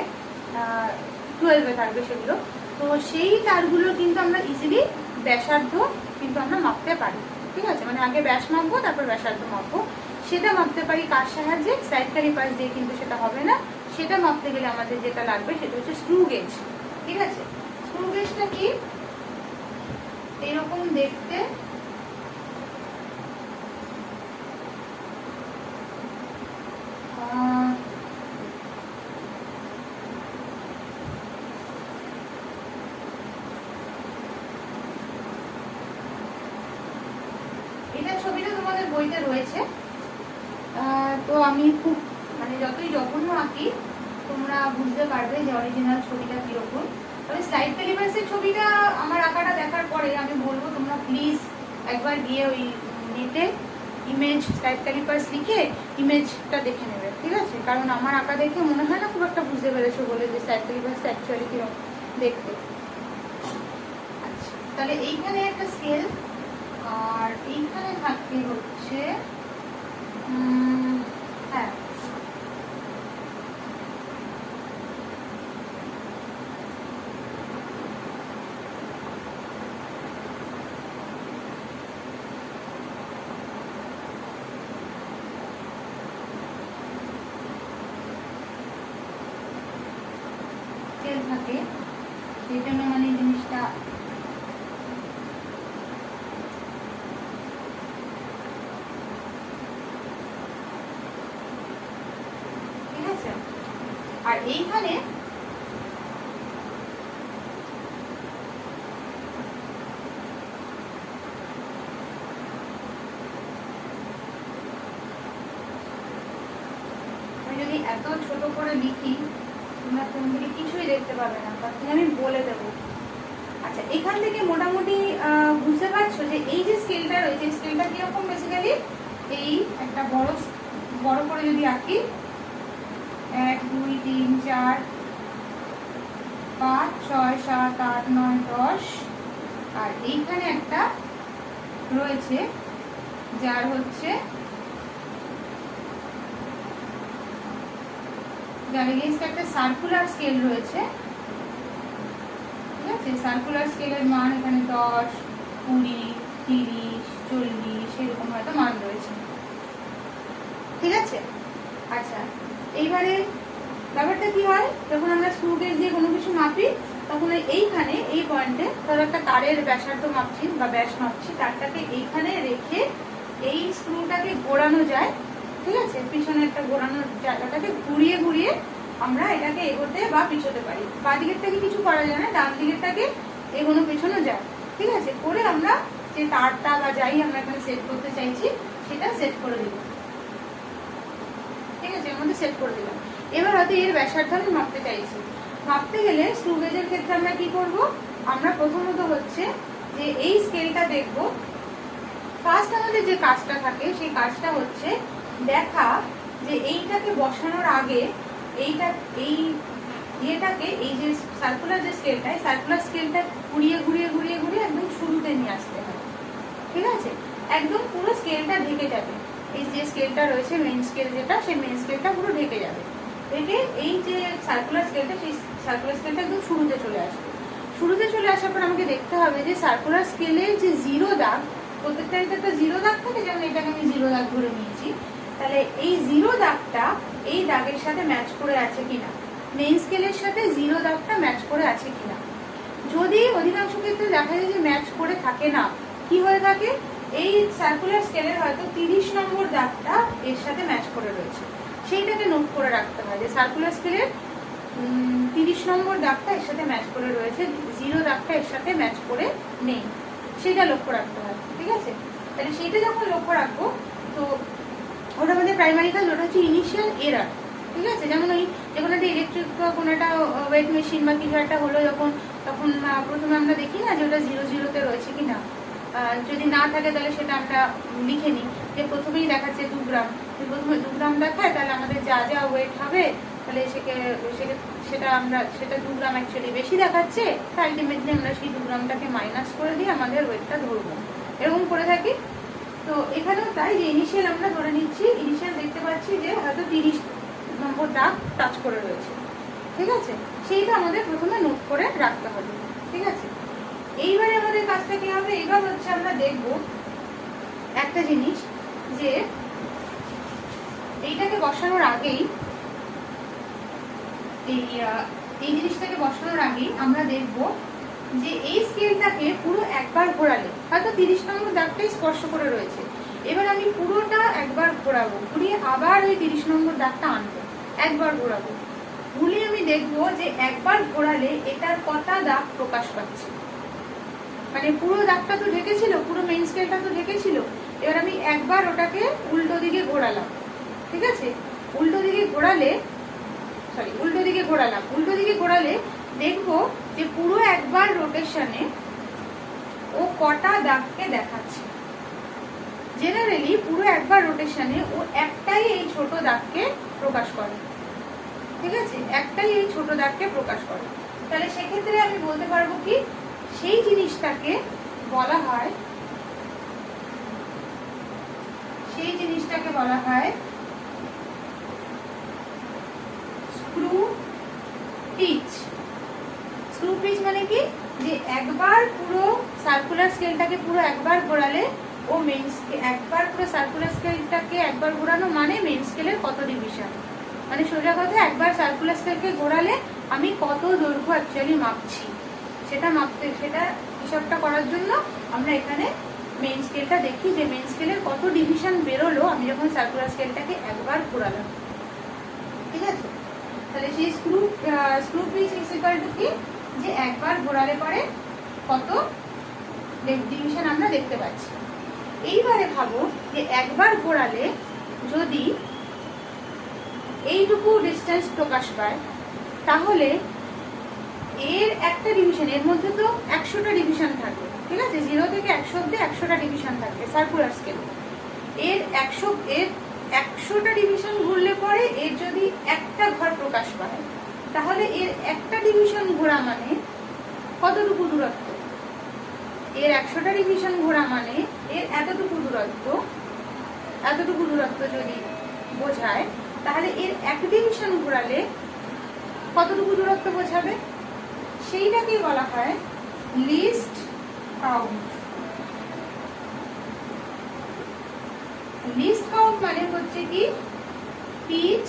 12-এ থাকবে সেগুলো, তো সেই তারগুলো কিন্তু আমরা ইজিলি ব্যাসার্ধ কিন্তু আমরা মাপতে পারি, ঠিক আছে? মানে আগে ব্যাস মাপবো, তারপর ব্যাসার্ধ মাপবো। সেটা মাপতে পারি কার সাহায্যে? স্লাইড ক্যালিপার্স দিয়ে কিন্তু সেটা হবে না। সেটা মাপতে গেলে আমাদের যেটা লাগবে সেটা হচ্ছে স্ক্রু গেজ, ঠিক আছে? স্ক্রু গেজটা কি? এরকম দেখতে, এটা ছবিটা তোমাদের বইতে রয়েছে। তো আমি খুব মানে যতই যখন আঁকি তোমরা বুঝতে পারবে যে অরিজিনাল ছবিটা কিরকম। তবে স্লাইড ক্যালিপার্সের ছবিটা আমার আঁকাটা দেখার পরে আমি বলবো তোমরা প্লিজ একবার গিয়ে ওই নেটে ইমেজ স্লাইড ক্যালিপার্স লিখে ইমেজটা দেখে নেবে, ঠিক আছে? কারণ আমার আঁকা দেখে মনে হয় না খুব একটা বুঝতে পেরেছো বলে যে স্লাইড ক্যালিপার্সটা অ্যাকচুয়ালি কিরকম দেখতে। আচ্ছা, তাহলে এইখানে একটা স্কেল, আর এইখানে থাকতে হচ্ছে হ্যাঁ স্কেল থাকে, সেই জন্য মানে জিনিসটা ঠিক আছে। আর এইখানে যদি এত ছোট করে লিখি তোমরা কোন থেকে কিছুই দেখতে পাবে না, তার থেকে আমি বলে দেবো। আচ্ছা, এখান থেকে মোটামুটি বুঝতে পারছো যে এই যে স্কেলটা রয়েছে, স্কেলটা কিরকম? বেসিক্যালি এই একটা বড় করে যদি আঁকি 1 2 3 4 5 6 7 8 9 10, আর এইখানে একটা রয়েছে যার হচ্ছে যার এগেইনস্ট একটা সার্কুলার স্কেল রয়েছে, আছে সার্কুলার স্কেলের মান এখানে 10, 20, 30, 40 এরকম হয়তো মান রয়েছে, ঠিক আছে। আচ্ছা, এইবারে ব্যাপারটা কি হয়, যখন আমরা স্ক্রু গেজ দিয়ে কোনো কিছু মাপি তখন এইখানে এই পয়েন্টে ধরো একটা তারের ব্যাসার্ধ মাপছি বা ব্যাস মাপছি, তারটাকে এইখানে রেখে এই স্ক্রুটাকে ঘোরানো যায়, ঠিক আছে। পিছনে একটা ঘোরানোর জায়গাটাকে ঘুরিয়ে ঘুরিয়ে আমরা এটাকে এগোতে বা পিছোতে পারি। বাঁ দিকেরটাকে কিছু করা যায় না, ডান দিকেরটাকে এগোনো পেছনো যায়, ঠিক আছে। করে আমরা যে তারটা বা যাই আমরা এখানে সেট করতে চাইছি সেটা সেট করে দিব, ঠিক আছে। এর মধ্যে সেট করে দিলাম। এবার হয়তো এর ব্যাসার্ধ আমি মাপতে চাইছি। মাপতে গেলে স্ক্রু গেজের ক্ষেত্রে আমরা কি করব, আমরা প্রথমত হচ্ছে যে এই স্কেলটা দেখব। ফার্স্ট আমাদের যে কাজটা থাকে সেই কাজটা হচ্ছে দেখা যে এইটাকে বসানোর আগে এইটা এই ইয়েটাকে এই যে সার্কুলার যে স্কেলটা, সার্কুলার স্কেলটা ঘুরিয়ে ঘুরিয়ে ঘুরিয়ে ঘুরিয়ে একদম শুরুতে নিয়ে আসতে হয়, ঠিক আছে। একদম পুরো স্কেলটা ঢেকে যাবে, এই যে স্কেলটা রয়েছে মেইন স্কেল যেটা, সেই মেইন স্কেলটা পুরো ঢেকে যাবে। ঢেকে এই যে সার্কুলার স্কেলটা, সেই সার্কুলার স্কেলটা একদম শুরুতে চলে আসবে। শুরুতে চলে আসার পর আমাকে দেখতে হবে যে সার্কুলার স্কেলের যে জিরো দাগ, প্রত্যেকটাই একটা জিরো দাগ থাকে, যেমন এটাকে আমি জিরো দাগ ধরে নিয়েছি, তাহলে এই জিরো দাগটা এই দাগের সাথে ম্যাচ করে আছে কিনা, মেইন স্কেলের সাথে জিরো দাগটা ম্যাচ করে আছে কিনা। যদি অধিকাংশ ক্ষেত্রে দেখা যায় যে ম্যাচ করে থাকে না, কি হয়ে থাকে, এই সার্কুলার স্কেলের হয়তো 30 নম্বর দাগটা এর সাথে ম্যাচ করে রয়েছে, সেইটাকে নোট করে রাখতে হয় যে সার্কুলার স্কেলের 30 নম্বর দাগটা এর সাথে ম্যাচ করে রয়েছে, জিরো দাগটা এর সাথে ম্যাচ করে নেই, সেটা লক্ষ্য রাখতে হয়, ঠিক আছে। তাহলে সেটা যখন লক্ষ্য রাখবো, তো ওটা আমাদের প্রাইমারি কাজ, ওটা হচ্ছে ইনিশিয়াল এরার, ঠিক আছে। যেমন ওই যখন একটা ইলেকট্রিক কোনো একটা ওয়েট মেশিন বা কিছু একটা হলো যখন, তখন প্রথমে আমরা দেখি না যে ওটা 0-0-তে রয়েছে কিনা, যদি না থাকে তাহলে সেটা আমরা লিখে নিই যে প্রথমেই দেখাচ্ছে 2 গ্রাম, প্রথমে 2 গ্রাম দেখায় তাহলে আমাদের যা যা ওয়েট হবে তাহলে সেটা 2 গ্রাম অ্যাকচুয়ালি বেশি দেখাচ্ছে, তা আলটিমেটলি আমরা সেই 2 গ্রামটাকে মাইনাস করে দিয়ে আমাদের ওয়েটটা ধরবো, এরকম করে থাকি। তো এখানেও তাই, যে ইনিশিয়াল আমরা ধরে নিচ্ছি, ইনিশিয়াল দেখতে পাচ্ছি যে হয়তো 30 নম্বর দাগ টাচ করে রয়েছে, ঠিক আছে। সেইটা আমাদের প্রথমে নোট করে রাখতে হবে, ঠিক আছে। এইবারে আমাদের কাজটা কি হবে, এইবার হচ্ছে আমরা দেখব একটা জিনিস, যে এইটাকে বসানোর আগেই এই জিনিসটাকে বসানোর আগেই আমরা দেখব যে এই স্কেলটাকে পুরো একবার ঘোরালে হয়তো 30 নম্বর দাগটাই স্পর্শ করে রয়েছে, এবার আমি পুরোটা একবার ঘোরাবো, ঘুরিয়ে আবার ওই 30 নম্বর দাগটা আনবো, একবার ঘোরাবো, ঘুরিয়ে আমি দেখবো যে একবার ঘোরালে এটার কটা দাগ প্রকাশ পাচ্ছে, মানে পুরো দাগটা তো ঢেকেছিল, পুরো মেইন স্কেলটা তো ঢেকেছিল, এবার আমি একবার ওটাকে উল্টো দিকে ঘোরালাম, ঠিক আছে। উল্টো দিকে ঘোরালে দেখবো যে পুরো একবার রোটেশনে ও কটা দাগকে দেখাচ্ছে। জেনারেলি পুরো একবার রোটেশনে ও একটাই এই ছোট দাগকে প্রকাশ করে, ঠিক আছে, একটাই এই ছোট দাগকে প্রকাশ করে। তাহলে সেক্ষেত্রে আমি বলতে পারবো কি, সেই জিনিসটাকে বলা হয় স্ক্রু পিচ। স্ক্রু পিচ মানে কি, যে একবার পুরো সার্কুলার স্কেলটাকে পুরো একবার ঘোরালে ও মেইন একবার পুরো সার্কুলার স্কেলটাকে একবার ঘোরানো মানে মেইন স্কেলের কত ডিভিশন, মানে সোজা কথা একবার সার্কুলার স্কেলকে ঘোরালে আমি কত দৈর্ঘ্য অ্যাকচুয়ালি মাপছি, সেটা হিসাবটা করার জন্য আমরা এখানে মেইন স্কেলটা দেখি যে মেইন স্কেলের কত ডিভিশন বেরোলো আমি যখন সার্কুলার স্কেলটাকে একবার ঘোরালাম, ঠিক আছে। তাহলে সেই screw pitch is equal to কি, যে একবার ঘোরালে পরে কত ডিভিশন আমরা দেখতে পাচ্ছি। এইবারে ভাবো যে একবার ঘোরালে যদি এইটুকু ডিস্টেন্স প্রকাশ পায়, তাহলে এর একটা ডিভিশন, এর মধ্যে তো 100টা ডিভিশন থাকবে, ঠিক আছে, 0 থেকে 100 অব্দি 100টা ডিভিশন থাকবে সার্কুলার স্কেল। এর 100টা ডিভিশন ঘুরলে পরে এর যদি একটা ঘর প্রকাশ পায়, তাহলে এর একটা ডিভিশন ঘোরা মানে কতটুকু দূরত্ব, এর 100টা ডিভিশন ঘোরা মানে এর এতটুকু দূরত্ব যদি বোঝায়, তাহলে এর এক ডিভিশন ঘোরালে কতটুকু দূরত্ব বোঝাবে, সেইটাকেই বলা হয় লিস্ট কাউন্ট। লিস্ট কাউন্ট মানে হচ্ছে কি পিচ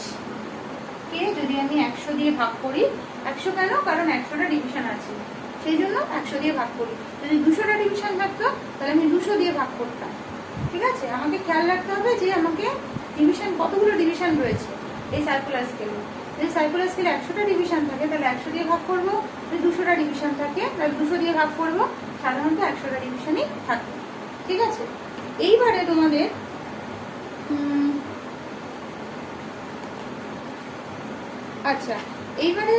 কে যদি আমি 100 দিয়ে ভাগ করি, 100 কেন, কারণ 100টা ডিভিশন আছে, সেই জন্য 100 দিয়ে ভাগ করি। যদি 200টা ডিভিশন থাকতো তাহলে আমি 200 দিয়ে ভাগ করতাম। ঠিক আছে, আমাকে খেয়াল রাখতে হবে যে আমাকে ডিভিশন কতগুলো ডিভিশন রয়েছে এই সার্কুলার স্কেলে। যদি সার্কুলার স্কেলে 100টা ডিভিশন থাকে তাহলে 100 দিয়ে ভাগ করবো, যদি 200টা ডিভিশন থাকে তাহলে 200 দিয়ে ভাগ করবো, সাধারণত 100টা ডিভিশনই থাকে। ঠিক আছে, এইবারে তোমাদের আচ্ছা এইবারে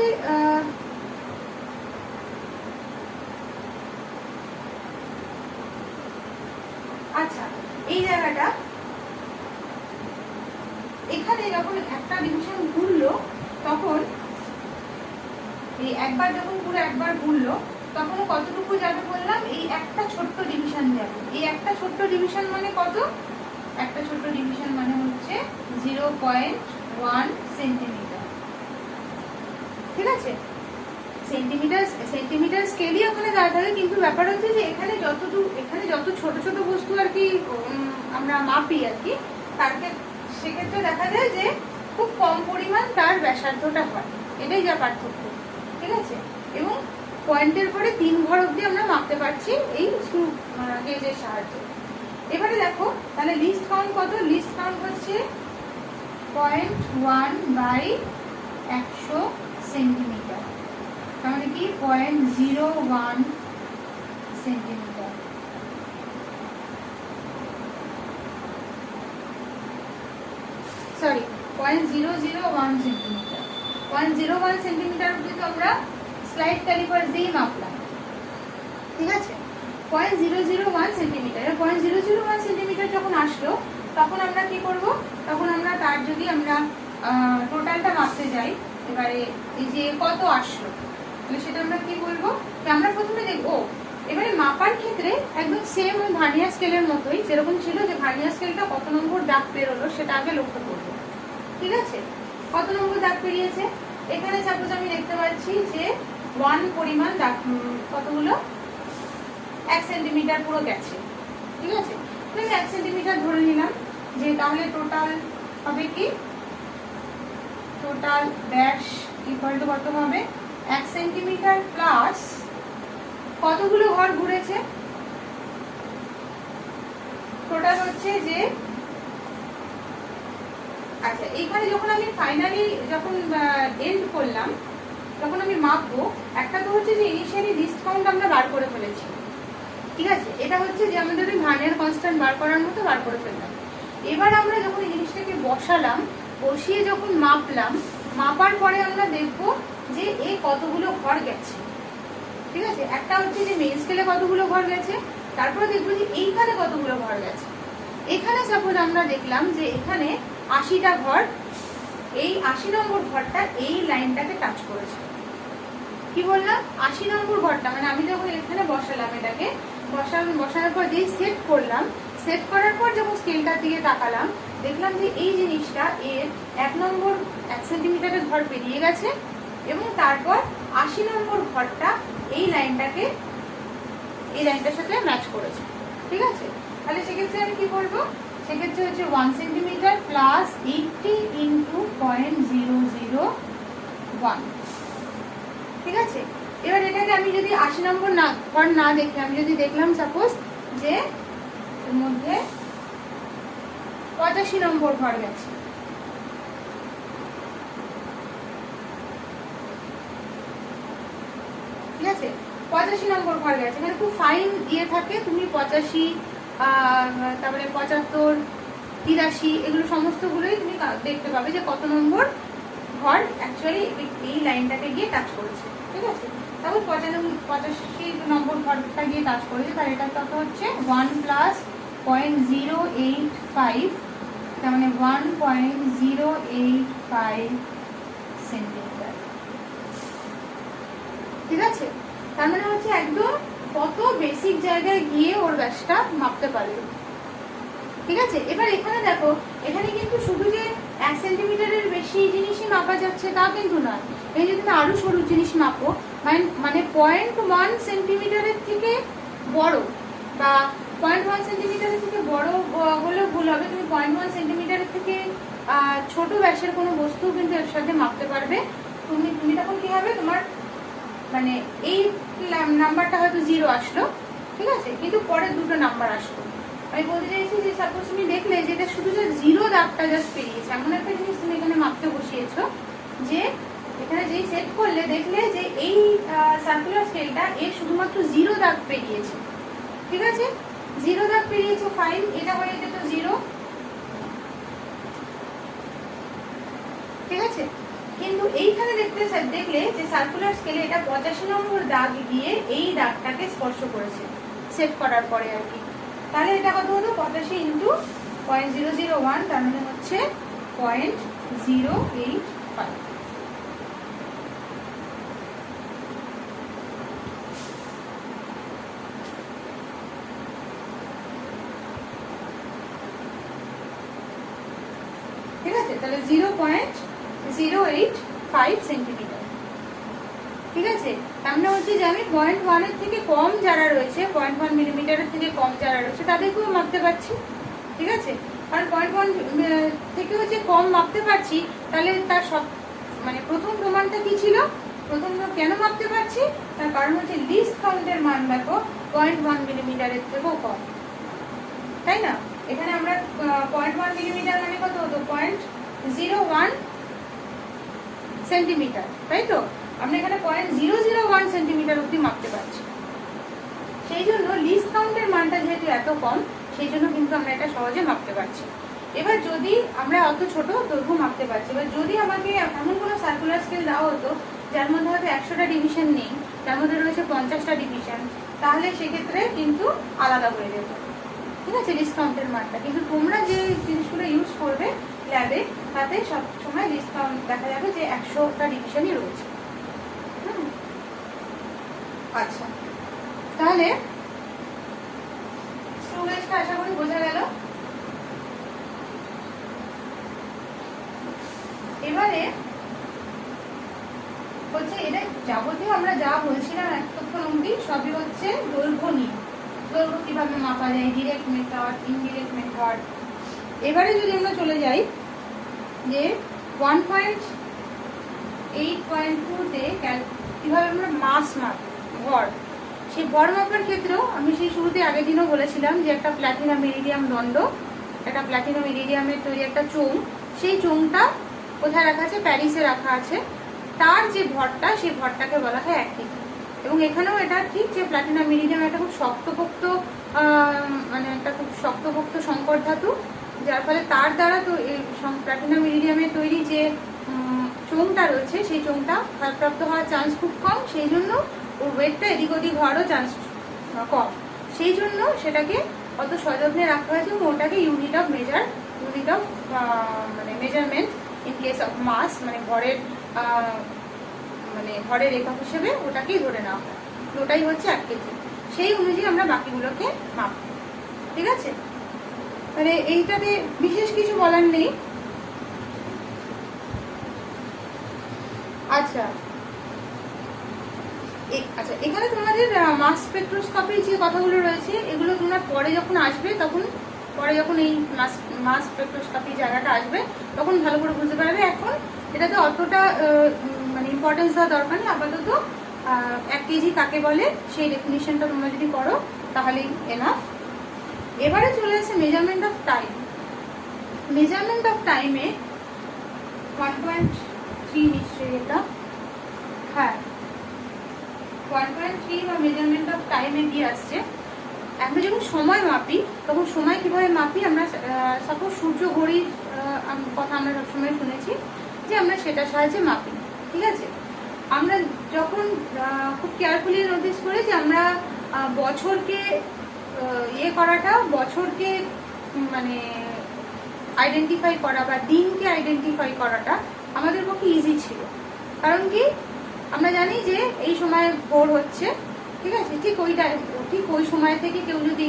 আচ্ছা এই জায়গাটা এখানে যখন একটা ডিভিশন ঘুরলো তখন এই একবার যখন পুরো একবার ঘুরলো তখন কতটুকু যাবে বললাম, এই একটা ছোট্ট ডিভিশন যাবে। এই একটা ছোট্ট ডিভিশন মানে কত, একটা ছোট্ট ডিভিশন মানে হচ্ছে 0.1 সেন্টিমিটার। ঠিক আছে, সেন্টিমিটার স্কেলই ওখানে দেওয়া থাকে, কিন্তু ব্যাপার হচ্ছে যে এখানে যত ছোট ছোট বস্তু আর কি আমরা মাপি আর কি, তাকে সেক্ষেত্রে দেখা যায় যে খুব কম পরিমাণ তার ব্যাসার্ধটা হয়, এটাই যা পার্থক্য। ঠিক আছে, এবং পয়েন্টের পরে 3 ঘর অব্দি আমরা মাপতে পারছি এই স্ক্রু গেজের সাহায্যে। এবারে দেখো তাহলে লিস্ট কাউন্ট কত, লিস্ট কাউন্ট হচ্ছে 0.1/100 সেন্টিমিটার, তার মানে কি 0.01 সেন্টিমিটার। Sorry 0.001 centimetre. 0.01 সেন্টিমিটার অব্দি তো আমরা স্লাইড ক্যালিপার দিয়ে মাপলাম। ঠিক আছে, 0.001 সেন্টিমিটার। 0.001 সেন্টিমিটার যখন আসলো তখন আমরা কি করব, তখন আমরা তার যদি আমরা টোটালটা মাপতে যাই, এবারে এই যে কত আসলো তাহলে সেটা আমরা কি বলবো, আমরা প্রথমে দেখবো এবারে মাপার ক্ষেত্রে একদম সেম ওই ভার্নিয়ার স্কেলের মতোই যেরকম ছিল, যে ভার্নিয়ার স্কেলটা কত নম্বর দাগ বেরোলো সেটা আগে লক্ষ্য করবো। ঠিক আছে, কত নম্বর দাগ বেরিয়েছে, এখানে সাপোজ আমি দেখতে পাচ্ছি যে 1 পরিমাণ দাগ, কতগুলো 1 সেন্টিমিটার পুরো গেছে। ঠিক আছে, আমি 1 সেন্টিমিটার ধরে নিলাম, যে তাহলে টোটাল হবে কি, টোটাল ব্যাস ইকুয়াল টু কত হবে, 1 সেন্টিমিটার প্লাস কতগুলো ঘর ঘুরেছে, টোটাল হচ্ছে যে আচ্ছা এইখানে যখন আমি ফাইনালি যখন এন্ড করলাম তখন আমি মাপবো, একটা তো হচ্ছে যে ইনিশিয়ালি লিস্ট কাউন্ট আমরা বার করে ফেলেছি। ঠিক আছে, এটা হচ্ছে যে আমাদের ওই ভার্নিয়ার কনস্ট্যান্ট বার করার মতো বার করে ফেললাম। এবার আমরা যখন এই জিনিসটাকে বসালাম, বসিয়ে যখন মাপলাম, মাপার পরে আমরা দেখবো যে এ কতগুলো ঘর গেছে। ঠিক আছে, একটা হচ্ছে যে মেন স্কেলে কতগুলো ঘর গেছে, তারপরে দেখবো যে এইখানে কতগুলো ঘর গেছে। এখানে সাপোজ আমরা দেখলাম যে এখানে 80টা ঘর, এই 80 নম্বর ঘরটা এই লাইনটাকে টাচ করেছে। কি বললাম, 80 নম্বর ঘরটা, মানে আমি যখন এখানে বসালাম, এটাকে বসানোর পর যেই সেট করলাম, সেট করার পর যখন স্কেলটার দিকে তাকালাম, দেখলাম যে এই জিনিসটা এর 1 নম্বর 1 সেন্টিমিটারের ঘর পেরিয়ে গেছে, এবং তারপর 80 নম্বর ঘরটা এই লাইনটার সাথে ম্যাচ করেছে। ঠিক আছে, তাহলে সেক্ষেত্রে আমি কি করবো, সেক্ষেত্রে হচ্ছে 1 সেন্টিমিটার প্লাস 80 ইন্টু 0.001। ঠিক আছে, এবার এটাকে আমি যদি 80 নম্বর ঘর না দেখে আমি যদি দেখলাম সাপোজ যে এর মধ্যে 85 নম্বর ঘর গেছে। ঠিক আছে, 85 নম্বর ঘর গেছে, মানে খুব ফাইন দিয়ে থাকে, তুমি 85 তারপরে 75 83 এগুলো সমস্তগুলোই তুমি দেখতে পাবে যে কত নম্বর ঘর অ্যাকচুয়ালি এই লাইনটাকে গিয়ে টাচ করেছে। ঠিক আছে, তারপর 85 নম্বর ঘরটা গিয়ে টাচ করেছে, তার এটা কত হচ্ছে 1 প্লাস 0.085, তার মানে 1.085 সেন্টিমিটার। ঠিক আছে, তার মানে হচ্ছে একদম কত বেসিক জায়গায় গিয়ে ওর ব্যাসটা মাপতে পারবে। ঠিক আছে, এবার এখানে দেখো, এখানে কিন্তু শুধু যে 1 সেন্টিমিটারের বেশি জিনিসই মাপা যাচ্ছে তা কিন্তু নয়, এই যদি তুমি আরো সরু জিনিস মাপো মানে 0.1 সেন্টিমিটারের থেকে বড়, বা 0.1 সেন্টিমিটারের থেকে বড় হলেও ভুল হবে, তুমি 0.1 সেন্টিমিটারের থেকে ছোট ব্যাসের কোনো বস্তু কিন্তু এর সাথে মাপতে পারবে। তুমি তখন কি হবে, তোমার মানে এই নাম্বারটা হয়তো 0 আসলো, ঠিক আছে, কিন্তু পরের দুটো নাম্বার আসলো। আমি বলতে চাইছি যে সাপোজ তুমি দেখলে যে এটা শুধু যে 0 দাগটা জাস্ট পেরিয়েছে, এমন একটা জিনিস তুমি এখানে মাপতে বসিয়েছো যে এখানে যেই সেট করলে দেখলে যে এই সার্কুলার স্কেলটা এর শুধুমাত্র 0 দাগ পেরিয়েছে, ঠিক আছে, 0 দাগ পেরিয়েছে, ফাইন, এটা হয়ে যেত 0, ঠিক আছে। কিন্তু এইখানে দেখলে যে সার্কুলার স্কেলে এটা 85 নম্বর দাগ গিয়ে এই দাগটাকে স্পর্শ করেছে সেট করার পরে আর কি। তাহলে এটা কত হলো, 85 ইন্টু 0.001, তার মানে হচ্ছে 0.085। ঠিক আছে, তাহলে 0.085 সেন্টিমিটার, ঠিক আছে। তার মানে হচ্ছে যে আমি 0.1 এর থেকে কম যারা রয়েছে, 0.1 মিলিমিটারের থেকে কম যারা রয়েছে তাদেরকেও মাপতে পারছি, ঠিক আছে। কারণ 0.1 থেকে হচ্ছে কম মাপতে পারছি, তাহলে তার সব মানে প্রথম প্রমাণটা কি ছিল, প্রথম কেন মাপতে পারছি, তার কারণ হচ্ছে লিস্ট কাউন্টের মান দেখো 0.1 মিলিমিটারের থেকেও কম, তাই না। এখানে আমরা 0.1 মিলিমিটার মানে কত হতো, 0.01 সেন্টিমিটার, তাই তো। আমরা এখানে 0.001 সেন্টিমিটার অব্দি মাপতে পারছি, সেই জন্য লিস্ট কাউন্টের মানটা যেহেতু এত কম, সেই জন্য কিন্তু আমরা এটা সহজে মাপতে পারছি। এবার যদি আমরা অত ছোট দৈর্ঘ্য মাপতে পারছি, এবার যদি আমাকে এমন কোনো সার্কুলার স্কেল দেওয়া হতো যার মধ্যে হয়তো 100টা ডিভিশন নেই, তার মধ্যে রয়েছে 50টা ডিভিশন, তাহলে সেক্ষেত্রে কিন্তু আলাদা হয়ে যেত, ঠিক আছে, লিস্ট কাউন্টের মানটা। কিন্তু তোমরা যে জিনিসগুলো ইউজ করবে ল্যাবে, তাতে সব সময় লিস্ট কাউন্ট দেখা যাবে যে 100টা ডিভিশনই রয়েছে। আচ্ছা, তাহলে স্টুডেন্টটা আশা করি বোঝা গেল। এবারে হচ্ছে এটা যাবতীয় আমরা যা বলছিলাম এতক্ষণ অবধি সবই হচ্ছে দৈর্ঘ্য নিয়ে, দৈর্ঘ্য কিভাবে মাপা যায়, ডিরেক্ট মেথড, ইনডিরেক্ট মেথড। এবারে যদি আমরা চলে যাই যে 1.8.2-তে কিভাবে আমরা মাস মাপি, ভর, সেই ভর মাপার ক্ষেত্রেও আমি সেই শুরুতে আগের দিনও বলেছিলাম যে একটা প্ল্যাটিনাম ইরিডিয়াম দণ্ড, একটা প্ল্যাটিনাম ইরিডিয়ামের তৈরি একটা চোঙ, সেই চোঙটা কোথায় রাখা আছে, প্যারিসে রাখা আছে। তার যে ভরটা, সেই ভরটাকে বলা হয় 1 কেজি। এবং এখানেও এটা ঠিক যে প্ল্যাটিনাম ইরিডিয়াম একটা খুব শক্তপোক্ত মানে একটা খুব শক্তপোক্ত সংকর ধাতু, যার ফলে তার দ্বারা তো প্ল্যাটিনাম ইরিডিয়ামের তৈরি যে চোঙটা রয়েছে সেই চোঙটা ক্ষয়প্রাপ্ত হওয়ার চান্স খুব কম, সেই জন্য ওর ওয়েটটা এদিক ওদিক হওয়ারও চান্স কম, সেই জন্য সেটাকে অত সযত্নে রাখা হয়েছে এবং ওটাকে ইউনিট অফ মানে measurement in case of mass, মানে ভরের একক হিসেবে ওটাকেই ধরে নেওয়া হয়, ওটাই হচ্ছে 1 কেজি। সেই অনুযায়ী আমরা বাকিগুলোকে মাপ, ঠিক আছে। মানে এইটাতে বিশেষ কিছু বলার নেই। আচ্ছা, এখানে তোমাদের মাস স্পেকট্রোস্কোপির যে কথাগুলো রয়েছে এগুলো তোমরা পরে যখন আসবে, পরে যখন এই মাস স্পেকট্রোস্কোপি জায়গাটা আসবে তখন ভালো করে বুঝতে পারবে। এখন এটাতে অতটা মানে ইম্পর্টেন্স দেওয়া দরকার নেই, আপাতত 1 কেজি কাকে বলে সেই ডেফিনিশনটা তোমরা যদি করো তাহলেই এনাফ। এবারে চলে আসে measurement of time. Measurement of টাইমে 1.3 নিশ্চয়ই এটা, হ্যাঁ 1.3 বা মেজারমেন্ট অফ টাইমে কি আসছে, আমরা যখন সময় মাপি তখন সময় কিভাবে মাপি, আমরা সাপোজ সূর্য ঘড়ির কথা আমরা সবসময় শুনেছি যে আমরা সেটার সাহায্যে মাপি, ঠিক আছে। আমরা যখন খুব কেয়ারফুলি নোটিস করি যে আমরা বছরকে বছরকে মানে আইডেন্টিফাই করা বা দিনকে আইডেন্টিফাই করাটা আমাদের পক্ষে ইজি ছিল। কারণ কি, আমরা জানি যে এই সময় ভোর হচ্ছে, ঠিক আছে, ঠিক ওই সময় থেকে কেউ যদি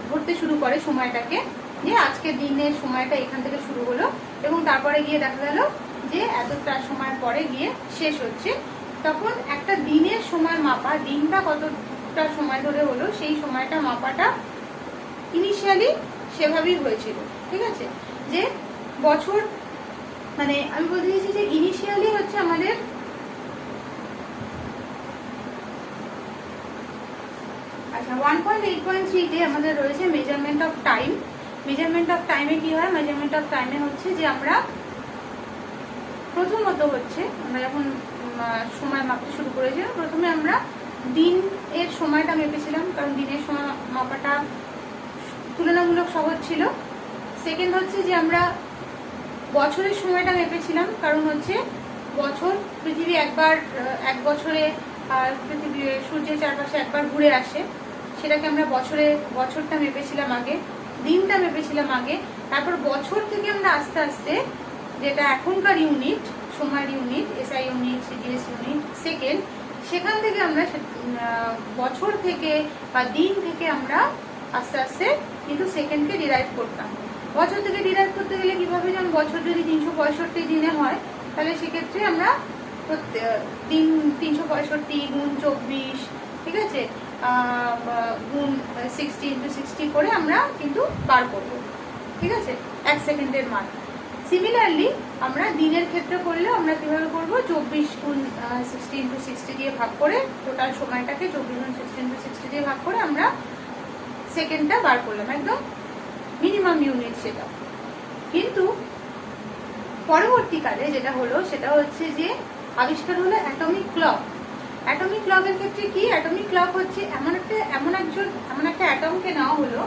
ধরতে শুরু করে সময়টাকে, যে আজকের দিনের সময়টা এখান থেকে শুরু হলো এবং তারপরে গিয়ে দেখা গেল যে এতটা সময় পরে গিয়ে শেষ হচ্ছে, তখন একটা দিনের সময় মাপা, দিনটা কতটা সময় ধরে হলো সেই সময়টা মাপাটা ইনিশিয়ালি সেভাবেই হয়েছিল। ঠিক আছে, যে বছর মানে আমি বলতে চাইছি যে ইনিশিয়ালি হচ্ছে আমাদের আচ্ছা 1.8.3 তে আমাদের রয়েছে measurement of time. Measurement of টাইমে কি হয়? মেজারমেন্ট অফ টাইমে হচ্ছে যে আমরা প্রথমত হচ্ছে আমরা যখন সময় মাপতে শুরু করেছিলাম, প্রথমে আমরা দিন এর সময়টা মেপেছিলাম, কারণ দিনের সময় মাপাটা তুলনামূলক সহজ ছিল। সেকেন্ড হচ্ছে যে আমরা বছরের সময়টা মেপেছিলাম, কারণ হচ্ছে বছর পৃথিবী একবার এক বছরে পৃথিবী সূর্যের চারপাশে একবার ঘুরে আসে, সেটাকে আমরা বছরটা মেপেছিলাম আগে, দিনটা মেপেছিলাম আগে। তারপর বছর থেকে আমরা আস্তে আস্তে যেটা এখনকার ইউনিট, সময়ের unit, SI unit, CGS unit, second, সেখান থেকে আমরা বছর থেকে বা দিন থেকে আমরা আস্তে আস্তে কিন্তু সেকেন্ডকে ডিরাইভ করতাম। বছর থেকে ডিরাইভ করতে গেলে কিভাবে? যেমন বছর যদি 365 দিনে হয়, তাহলে সেক্ষেত্রে আমরা দিন 365 গুণ 24, ঠিক আছে, গুণ 60 করে আমরা কিন্তু বার করবো। ঠিক আছে, 1 সেকেন্ডের মান। সিমিলারলি আমরা দিনের ক্ষেত্রে করলে আমরা কিভাবে করবো? 24 গুণ 60 দিয়ে ভাগ করে, টোটাল সময়টাকে 24 গুণ 60 দিয়ে ভাগ করে আমরা সেকেন্ডটা বার করলাম, একদম মিনিমাম ইউনিট সেটা। কিন্তু পরবর্তীকালে যেটা হলো সেটা হচ্ছে যে আবিষ্কার হলো অ্যাটমিক ক্লক। অ্যাটমিক ক্লকের ক্ষেত্রে কি? অ্যাটমিক ক্লক হচ্ছে এমন একটা অ্যাটমকে নেওয়া হলো,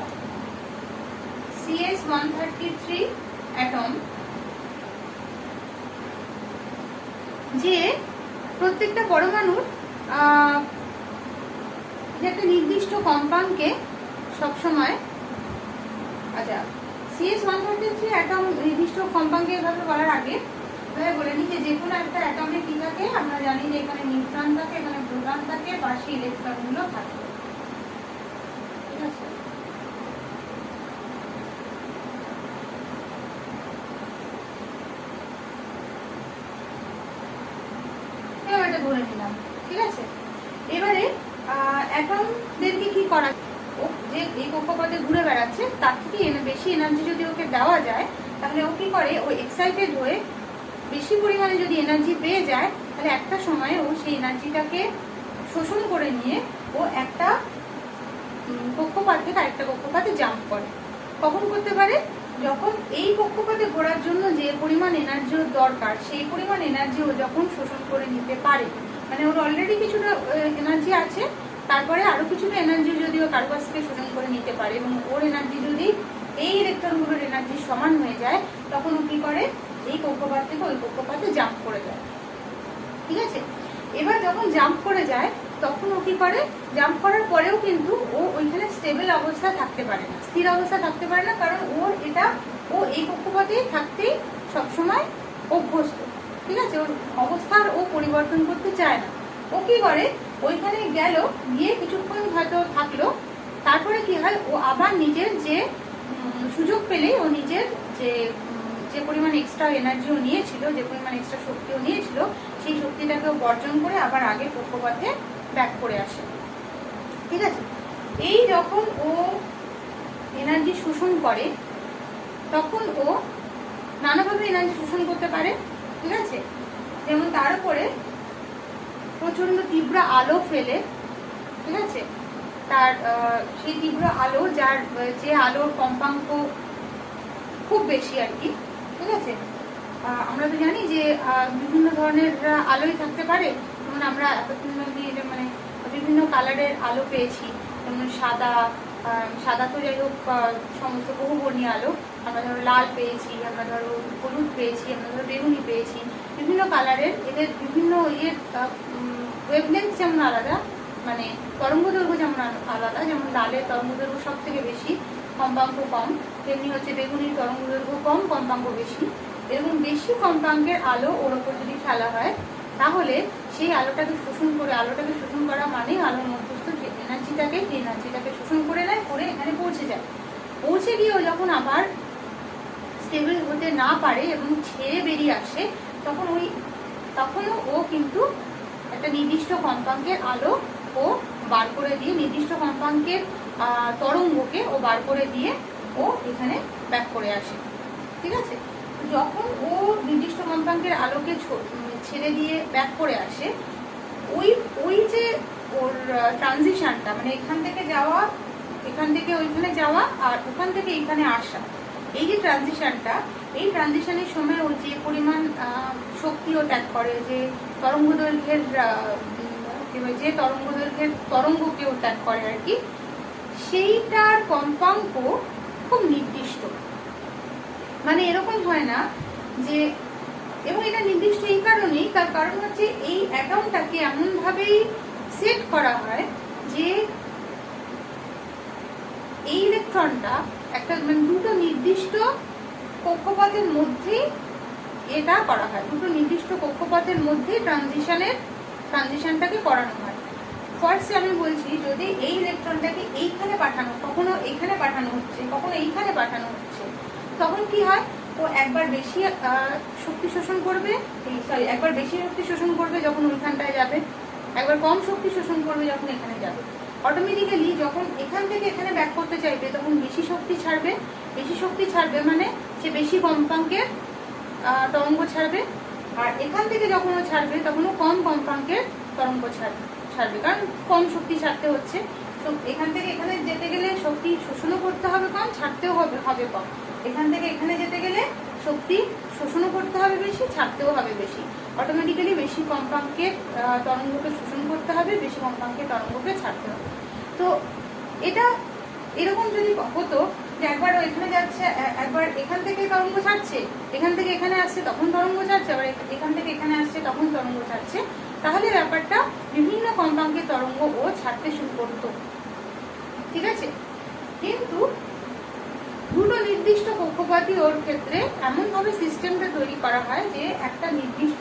CS133 অ্যাটম, যে প্রত্যেকটা পরমাণুর যে একটা নির্দিষ্ট কম্পাঙ্কে সবসময়, আচ্ছা CS133 অ্যাটম নির্দিষ্ট কম্পাঙ্কে এভাবে বলার আগে বলে নি যে কোনো একটা অ্যাটমে কি থাকে? আমরা জানি যে এখানে নিউট্রন থাকে, এখানে প্রোটন থাকে, পাশে ইলেকট্রনগুলো থাকে। ঠিক আছে, এটা ধরে নিলাম। ঠিক আছে, এবারে অ্যাটমদেরকে কি করা, যে এই কক্ষপথে ঘুরে বেড়াচ্ছে তার থেকে বেশি এনার্জি যদি ওকে দেওয়া যায়, তাহলে ও কি করে? ও এক্সাইটেড হয়ে বেশি পরিমাণে যদি এনার্জি পেয়ে যায়, তাহলে একটা সময় ও সেই এনার্জিটাকে শোষণ করে নিয়ে ও একটা কক্ষপথ থেকে আরেকটা কক্ষপথে জাম্প করে। কখন করতে পারে? যখন এই কক্ষপথে ঘোরার জন্য যে পরিমাণ এনার্জি দরকার, সেই পরিমাণ এনার্জি ও যখন শোষণ করে নিতে পারে, মানে ওর অলরেডি কিছুটা এনার্জি আছে, তারপরে আরো কিছুটা এনার্জি যদি ও কারো কাছ থেকে শোষণ করে নিতে পারে এবং ওর এনার্জি যদি এই ইলেকট্রনগুলোর এনার্জি সমান হয়ে যায়, তখন ও কি করে? এই কক্ষপথ থেকে ওই কক্ষপথে জাম্প করে যায়। ঠিক আছে, এবার যখন জাম্প করে যায় তখন ও কি করে? জাম্প করার পরেও কিন্তু ও ওইখানে স্টেবল অবস্থায় থাকতে পারে না, স্থির অবস্থায় থাকতে পারে না, কারণ ও এই কক্ষপথেই থাকতেই সবসময় অভ্যস্ত। ঠিক আছে, ওর অবস্থার ও পরিবর্তন করতে চায় না। ও কি করে? ওইখানে গেল, গিয়ে কিছুক্ষণ হয়তো থাকলো, তারপরে কি হয়? ও আবার নিজের যে সুযোগ পেলেই ও নিজের যে পরিমাণ এক্সট্রা এনার্জিও নিয়েছিল, যে পরিমাণ এক্সট্রা শক্তিও নিয়েছিল, সেই শক্তিটাকেও বর্জন করে আবার আগের কক্ষপথে ব্যাক করে আসে। ঠিক আছে, এই যখন ও এনার্জি শোষণ করে তখন ও নানাভাবে এনার্জি শোষণ করতে পারে। ঠিক আছে, যেমন তার উপরে প্রচন্ড তীব্র আলো ফেলে। ঠিক আছে, তার সেই তীব্র আলো, যে আলোর কম্পাঙ্ক খুব বেশি আর কি। ঠিক আছে, আমরা তো জানি যে বিভিন্ন ধরনের আলোই থাকতে পারে, যেমন আমরা এতক্ষণ মানে বিভিন্ন কালারের আলো পেয়েছি, যেমন সাদা তো যাই হোক সমস্ত বহুবর্ণীয় আলো, আমরা ধরো লাল পেয়েছি, আমরা ধরো হলুদ পেয়েছি, আমরা ধরো বেগুনি পেয়েছি, বিভিন্ন কালারের। এদের বিভিন্ন ওয়েভলেন্থ যেমন আলাদা, মানে তরঙ্গ দৈর্ঘ্য যেমন আলাদা, যেমন লালের তরঙ্গ দৈর্ঘ্য সব থেকে বেশি, কম্পাঙ্ক কম, তেমনি হচ্ছে বেগুনির তরঙ্গ দৈর্ঘ্য কম, কম্পাঙ্ক বেশি। এরকম বেশি কম্পাঙ্কের আলো ওর ওপর যদি ফেলা হয়, তাহলে সেই আলোটাকে শোষণ করা মানে আলোর মধ্যস্থ যে এনার্জিটাকে শোষণ করে নেয়, করে এখানে পৌঁছে যায়। পৌঁছে গিয়েও যখন আবার স্টেবল হতে না পারে এবং ছেড়ে বেরিয়ে আসে, তখনও ও কিন্তু একটা নির্দিষ্ট কম্পাঙ্কের আলো ও বার করে দিয়ে, নির্দিষ্ট কম্পাঙ্কের তরঙ্গকে ও বার করে দিয়ে ও এখানে ব্যাক করে আসে। ঠিক আছে, যখন ও নির্দিষ্ট কম্পাঙ্কের আলোকে ছেড়ে দিয়ে ব্যাক করে আসে, ওই যে ওর ট্রানজিশনটা, মানে এখান থেকে যাওয়া, এখান থেকে ওইখানে যাওয়া আর ওখান থেকে এইখানে আসা, এই যে ট্রানজিশনটা, এই ট্রানজিশনের সময় ও যে পরিমাণ শক্তিও ত্যাগ করে, যে তরঙ্গদৈর্ঘ্যের যে তরঙ্গকেও ত্যাগ করে আর কি, সেইটার কম্পাঙ্ক খুব নির্দিষ্ট। মানে এরকম হয় না যে, এবং এটা নির্দিষ্ট এই কারণেই, তার কারণ হচ্ছে এই অ্যাটমটাকে এমনভাবেই সেট করা হয় যে এই ইলেকট্রনটা একটা মানে দুটো নির্দিষ্ট কক্ষপথের মধ্যেই এটা করা হয়, দুটো নির্দিষ্ট কক্ষপথের মধ্যে ট্রানজিশনটাকে করানো হয়। ফার্স্টে আমি বলছি, যদি এই ইলেকট্রনটাকে এইখানে পাঠানো, কখনো এইখানে পাঠানো হচ্ছে, কখনো এইখানে পাঠানো হচ্ছে, তখন কি হয়, ও একবার বেশি শক্তি শোষণ করবে, একবার বেশি শক্তি শোষণ করবে যখন ওইখানটায় যাবে, একবার কম শক্তি শোষণ করবে যখন এখানে যাবে। অটোমেটিক্যালি যখন এখান থেকে এখানে ব্যাক করতে চাইবে তখন বেশি শক্তি ছাড়বে, বেশি শক্তি ছাড়বে মানে সে বেশি কম্পাঙ্কের তরঙ্গ ছাড়বে, আর এখান থেকে যখন ও ছাড়বে তখন ও কম কম্পাঙ্কের তরঙ্গ ছাড়বে, কারণ কম শক্তি ছাড়তে হচ্ছে। তো এখান থেকে এখানে যেতে গেলে শক্তি শোষণও করতে হবে কম, ছাড়তেও হবে কম। এখান থেকে এখানে যেতে গেলে শক্তি শোষণও করতে হবে বেশি, ছাড়তেও হবে বেশি। অটোমেটিক্যালি বেশি কম্পাঙ্কের তরঙ্গকে শোষণ করতে হবে, বেশি কম্পাঙ্কের তরঙ্গকে ছাড়তে হবে। তো এটা এরকম যদি হতো যে একবার এখানে যাচ্ছে, একবার এখান থেকে তরঙ্গ ছাড়ছে, এখান থেকে এখানে আসছে তখন তরঙ্গ ছাড়ছে, আবার এখান থেকে এখানে আসছে তখন তরঙ্গ ছাড়ছে, তাহলে ব্যাপারটা বিভিন্ন কম্পাঙ্কের তরঙ্গ ও ছাড়তে শুরু করতো। ঠিক আছে, কিন্তু দুটো নির্দিষ্ট কক্ষপথই ওর ক্ষেত্রে এমনভাবে সিস্টেমটা তৈরি করা হয় যে একটা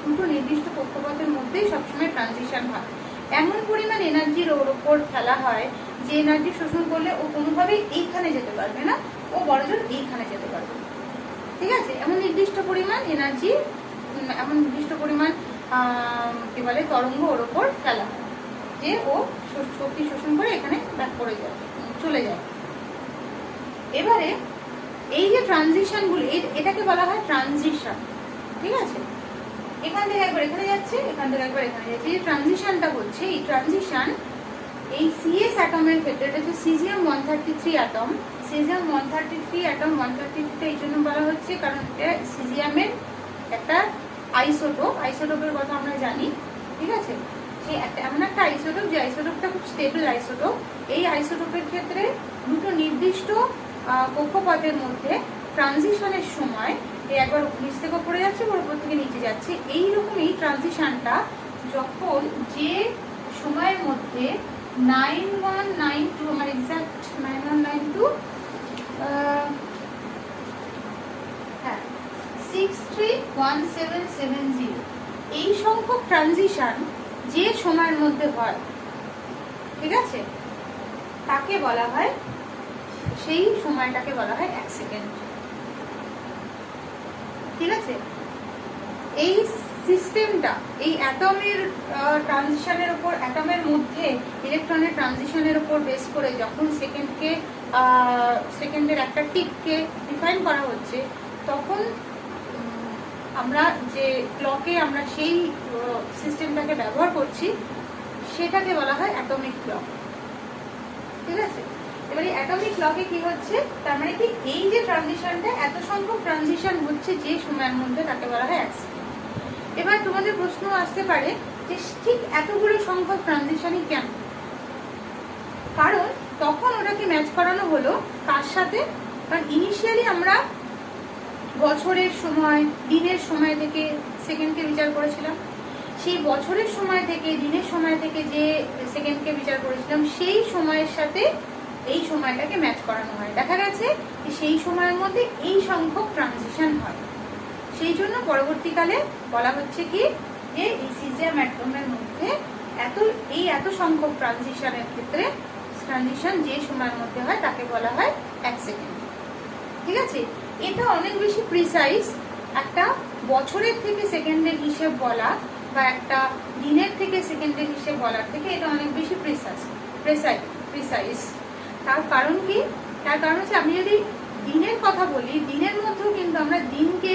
দুটো নির্দিষ্ট কক্ষপথের মধ্যেই সবসময় ট্রানজিশন হয়। এমন পরিমাণ এনার্জির ওর ওপর ফেলা হয় যে এনার্জি শোষণ করলে ও কোনোভাবেই এইখানে যেতে পারবে না, ও বড়জোর এইখানে যেতে পারবে। ঠিক আছে, এমন নির্দিষ্ট পরিমাণ এনার্জি, এমন নির্দিষ্ট পরিমাণ কি বলে তরঙ্গ ওর ওপর ফেলা হয় যে ও শক্তি শোষণ করে এখানে ব্যাক করে যায়, চলে যায়। এবারে এই যে ট্রানজিশন গুলি, এটাকে বলা হয় ট্রানজিশন। ঠিক আছে, এখান থেকে একবার এখানে যাচ্ছে, এখান থেকে একবার এখানে যাচ্ছে, এই ট্রানজিশনটা হচ্ছে, এই ট্রানজিশন এই সিএস অ্যাটমের ক্ষেত্রে, এটা হচ্ছে সিজিয়াম 133 অ্যাটম। সিজিয়াম 133 অ্যাটম, 133 এই জন্য বলা হচ্ছে কারণ এটা সিজিয়ামের একটা আইসোটোপের কথা আমরা জানি। ঠিক আছে, সেই এমন একটা আইসোটোপ যে আইসোটোপটা খুব স্টেবল আইসোটোপ। এই আইসোটোপের ক্ষেত্রে দুটো নির্দিষ্ট কক্ষপথের মধ্যে ট্রানজিশনের সময় একবার নিচ থেকে উপরে যাচ্ছে, উপর থেকে নিচে যাচ্ছে, এইরকমই ট্রানজিশনটা যখন যে সময়ের মধ্যে 9192, আমার এক্সাক্ট 9192, হ্যাঁ 631770, এই সংখ্যক ট্রানজিশন যে সময়ের মধ্যে হয়, ঠিক আছে, তাকে বলা হয়, সেই সময়টাকে বলা হয় 1 সেকেন্ড। ঠিক আছে, এই সিস্টেমটা এই অ্যাটমের ট্রানজিশনের উপর, অ্যাটমের মধ্যে ইলেকট্রনের ট্রানজিশনের উপর বেস করে যখন সেকেন্ডের একটা টিককে ডিফাইন করা হচ্ছে, তখন আমরা যে ক্লকে আমরা সেই সিস্টেমটাকে ব্যবহার করছি সেটাকে বলা হয় অ্যাটমিক ক্লক। ঠিক আছে, এবারে অ্যাটমিক ক্লকে কি হচ্ছে, তার মানে কি এই যে ট্রানজিশনটা, এত সংখ্যক ট্রানজিশন হচ্ছে যে সময়ের মধ্যে, তাকে বলা হয় 1 সেকেন্ড। এবার তোমাদের প্রশ্ন আসতে পারে যে ঠিক এতগুলো সংখ্যক ট্রানজিশনই কেন? কারণ তখন ওটাকে ম্যাচ করানো হলো কার সাথে, কারণ ইনিশিয়ালি আমরা বছরের সময়, দিনের সময় থেকে সেকেন্ডকে বিচার করেছিলাম, সেই বছরের সময় থেকে, দিনের সময় থেকে যে সেকেন্ডকে বিচার করেছিলাম, সেই সময়ের সাথে এই সময়টাকে ম্যাচ করানো হয়। দেখা গেছে যে সেই সময়ের মধ্যে এই সংখ্যক ট্রানজিশন হয়, সেই জন্য পরবর্তীকালে বলা হচ্ছে কি যে এই সিজিয়াম অ্যাটমের মধ্যে এত সংখ্যক ট্রানজিশনের ক্ষেত্রে, ট্রানজিশন যে সময়ের মধ্যে হয় তাকে বলা হয় 1 সেকেন্ড। ঠিক আছে, এটা অনেক বেশি প্রিসাইজ, একটা বছরের থেকে সেকেন্ডের হিসেব বলা বা একটা দিনের থেকে সেকেন্ডের হিসেব বলার থেকে এটা অনেক বেশি প্রেসাইজ। তার কারণ কি? তার কারণ হচ্ছে আমি যদি দিনের কথা বলি, দিনের মধ্যেও কিন্তু আমরা দিনকে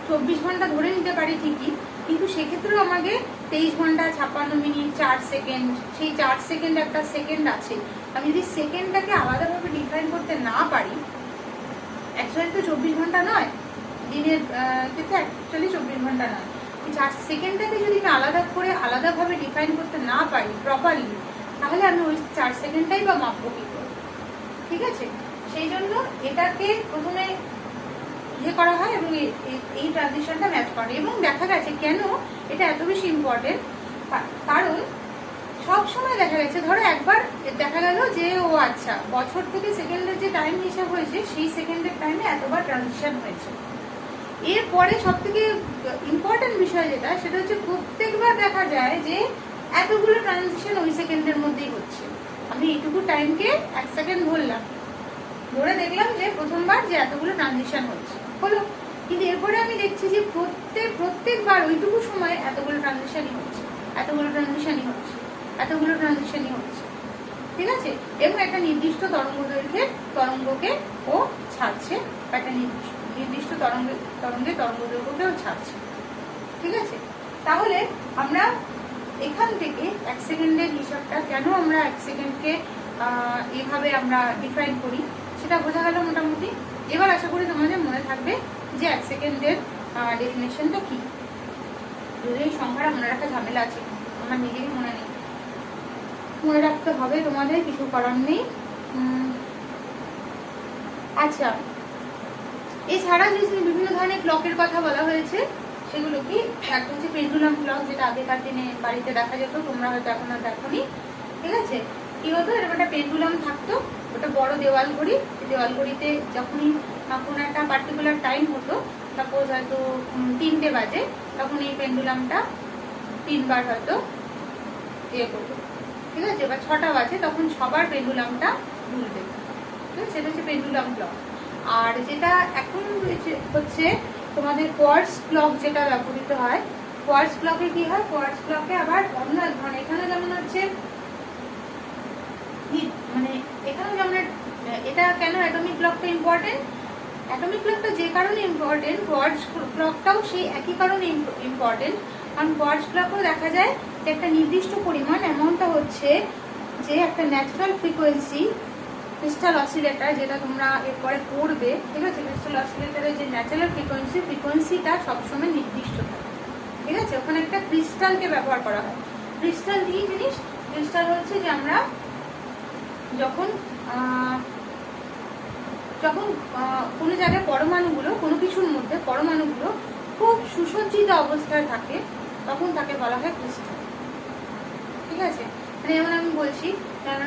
24 ঘন্টা ধরে নিতে পারি ঠিকই, কিন্তু সেক্ষেত্রেও আমাকে 23 ঘন্টা 56 মিনিট 4 সেকেন্ড, সেই 4 সেকেন্ড একটা সেকেন্ড আছে। আমি যদি সেকেন্ডটাকে আলাদাভাবে ডিফাইন করতে না পারি, অ্যাকচুয়ালি তো 24 ঘন্টা নয়, দিনের কিন্তু অ্যাকচুয়ালি 24 ঘন্টা নয়, 4 সেকেন্ডটাকে যদি আমি আলাদাভাবে ডিফাইন করতে না পারি প্রপারলি, তাহলে আমি ওই 4 সেকেন্ডটাই বা মাপবো কি করে? ঠিক আছে, সেই জন্য এটাকে প্রথমে করা হয় এবং এই ট্রানজিশনটা ম্যাচ করে। এবং দেখা গেছে কেন এটা এত বেশি ইম্পর্টেন্ট, কারণ সব সময় দেখা গেছে, ধরো একবার দেখা গেল যে ও আচ্ছা বছর থেকে সেকেন্ডের যে টাইম হিসাব হয়েছে সেই সেকেন্ডের টাইমে এতবার ট্রানজিশন হয়েছে। এরপরে সব থেকে ইম্পর্টেন্ট বিষয় যেটা, সেটা হচ্ছে প্রত্যেকবার দেখা যায় যে এতগুলো ট্রানজিশন ওই সেকেন্ডের মধ্যেই হচ্ছে। আমি এইটুকু টাইমকে 1 সেকেন্ড ধরলাম, ধরে দেখলাম যে প্রথমবার যে এতগুলো ট্রানজিশন হচ্ছে হলো, কিন্তু এরপরে আমি দেখছি যে প্রত্যেকবার ওইটুকু সময় এতগুলো ট্রানজিশনই হচ্ছে। ঠিক আছে, এবং একটা নির্দিষ্ট তরঙ্গ দৈর্ঘ্যের তরঙ্গকে ও ছাড়ছে, একটা নির্দিষ্ট তরঙ্গ দৈর্ঘ্যকেও ছাড়ছে। ঠিক আছে, তাহলে আমরা এখান থেকে 1 সেকেন্ডের হিসাবটা কেন আমরা 1 সেকেন্ডকে এভাবে আমরা ডিফাইন করি সেটা বোঝা গেল মোটামুটি। এবার আশা করি তোমাদের মনে থাকবে যে 1 সেকেন্ডের ডেফিনেশনটা কি। যদি এই সংখ্যাটা মনে রাখা ঝামেলা আছে, আমার নিজেরই মনে নেই, মনে রাখতে হবে, তোমাদের কিছু করার নেই। আচ্ছা, এছাড়া যে বিভিন্ন ধরনের ক্লকের কথা বলা হয়েছে সেগুলো কি, একটা হচ্ছে পেন্ডুলাম ক্লক, যেটা আগেকার দিনে বাড়িতে দেখা যেত, তোমরা হয়তো এখন আর দেখোনি। ঠিক আছে, কি হতো, এরকম একটা পেন্ডুলাম থাকতো, ওটা বড় দেওয়াল ঘড়ি, দেওয়াল ঘড়িতে যখনই কোনো একটা পার্টিকুলার টাইম হতো, সাপোজ হয়তো 3টে বাজে, তখন এই পেন্ডুলামটা 3বার হয়তো করতো। ঠিক আছে, এবার 6টা বাজে তখন 6বার পেন্ডুলামটা দুলবে। ঠিক আছে, সেটা হচ্ছে পেন্ডুলাম ক্লক। আর যেটা এখন হচ্ছে তোমাদের কোয়ার্টজ ক্লক, যেটা ব্যবহৃত হয়, কোয়ার্টজ ক্লকে কি হয়, কোয়ার্টজ ক্লকে আবার অন্য ধরনের, এখানে যেমন হচ্ছে মানে এখানে যেমন এটা কেন অ্যাটমিক ক্লকটা ইম্পর্টেন্ট, অ্যাটমিক ক্লকটা যে কারণে ইম্পর্টেন্ট, কোয়ার্টজ ক্লকটাও সেই একই কারণে ইম্পর্টেন্ট। কারণ কোয়ার্টজ ক্লকেও দেখা যায় যে একটা নির্দিষ্ট পরিমাণ অ্যামাউন্টটা হচ্ছে যে একটা ন্যাচারাল ফ্রিকোয়েন্সি, ক্রিস্টাল অসিলেটর, যেটা তোমরা এরপরে পড়বে। ঠিক আছে, ক্রিস্টাল অসিলেটরের যে ন্যাচারাল ফ্রিকোয়েন্সিটা সবসময় নির্দিষ্ট থাকে। ঠিক আছে, ওখানে একটা ক্রিস্টালকে ব্যবহার করা হয়। ক্রিস্টাল কি জিনিস, ক্রিস্টাল হচ্ছে যে আমরা যখন কোনো জায়গায় পরমাণুগুলো, কোনো কিছুর মধ্যে পরমাণুগুলো খুব সুসজ্জিত অবস্থায় থাকে, তখন তাকে বলা হয় ক্রিস্টাল। ঠিক আছে, মানে যেমন আমি বলছি,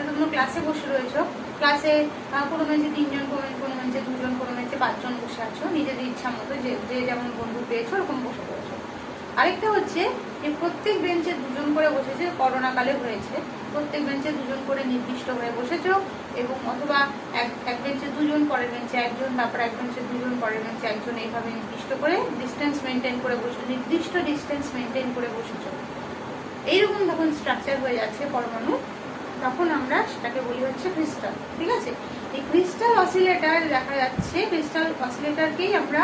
তোমরা ক্লাসে বসে রয়েছো, ক্লাসে কোনো বেঞ্চে 3জন, কোনো বেঞ্চে 2জন, কোনো বেঞ্চে 5জন বসে আছো, নিজেদের ইচ্ছা মতো যে যেমন বন্ধু পেয়েছো ওরকম বসে রয়েছো। আরেকটা হচ্ছে যে প্রত্যেক বেঞ্চে 2জন করে বসেছে, করোনাকালে হয়েছে, প্রত্যেক বেঞ্চে 2জন করে নির্দিষ্ট হয়ে বসেছো, এবং অথবা এক বেঞ্চে 2জন, পরের বেঞ্চে 1জন, তারপর এক বেঞ্চে 2জন, পরের বেঞ্চে 1জন, এইভাবে নির্দিষ্ট করে ডিস্টেন্স মেনটেন করে নির্দিষ্ট ডিস্টেন্স মেনটেন করে বসেছো। এইরকম যখন স্ট্রাকচার হয়ে যাচ্ছে পরমাণু, তখন আমরা সেটাকে বলি হচ্ছে ক্রিস্টাল। ঠিক আছে, এই ক্রিস্টাল অসিলেটর দেখা যাচ্ছে, ক্রিস্টাল অসিলেটরকেই আমরা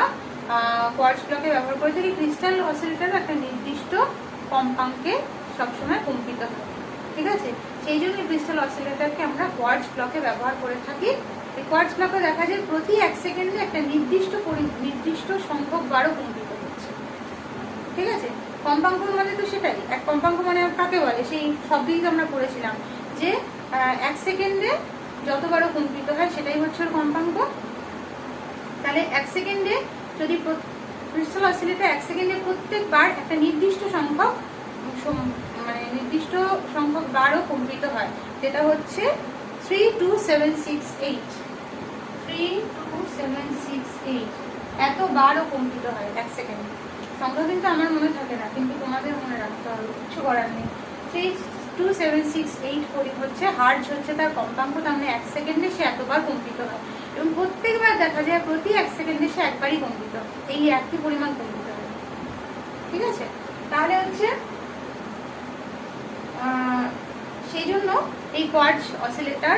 কোয়ার্টজ ক্লকে ব্যবহার করে থাকি। ক্রিস্টাল অসিলেটর একটা নির্দিষ্ট কম্পাঙ্কে সবসময় কম্পিত হয়। ঠিক আছে, সেই জন্য ক্রিস্টাল অসিলেটরকে আমরা কোয়ার্টজ ক্লকে ব্যবহার করে থাকি। এই কোয়ার্টজ ক্লকে দেখা যায় প্রতি 1 সেকেন্ডে একটা নির্দিষ্ট সংখ্যক বারও কম্পিত হচ্ছে। ঠিক আছে, কম্পাঙ্ক মানে তো সেটাই, এক কম্পাঙ্ক মানে কাকে বলে, সেই শব্দই তো আমরা পড়েছিলাম যে 1 সেকেন্ডে যতবারও কম্পিত হয় সেটাই হচ্ছে ওর কম্পাঙ্ক। তাহলে 1 সেকেন্ডে যদি ক্রিস্টাল অসিলেটর 1 সেকেন্ডে প্রত্যেকবার একটা নির্দিষ্ট সংখ্যক বারও কম্পিত হয়, যেটা হচ্ছে 32768 এত বারও কম্পিত হয় 1 সেকেন্ডে। সংখ্যা কিন্তু আমার মনে থাকে না, কিন্তু তোমাদের মনে রাখতে হবে, কিছু করার নেই। 32768 হচ্ছে হার্টজ, হচ্ছে তার কম্পাঙ্ক, তার মানে 1 সেকেন্ডে সে এতবার কম্পিত হয়, এবং প্রত্যেকবার দেখা যায় প্রতি 1 সেকেন্ডে সে একবারই কম্পিত হয়, এই একই পরিমাণ কম্পিত হয়। ঠিক আছে, তাহলে হচ্ছে সেই জন্য এই quartz oscillator,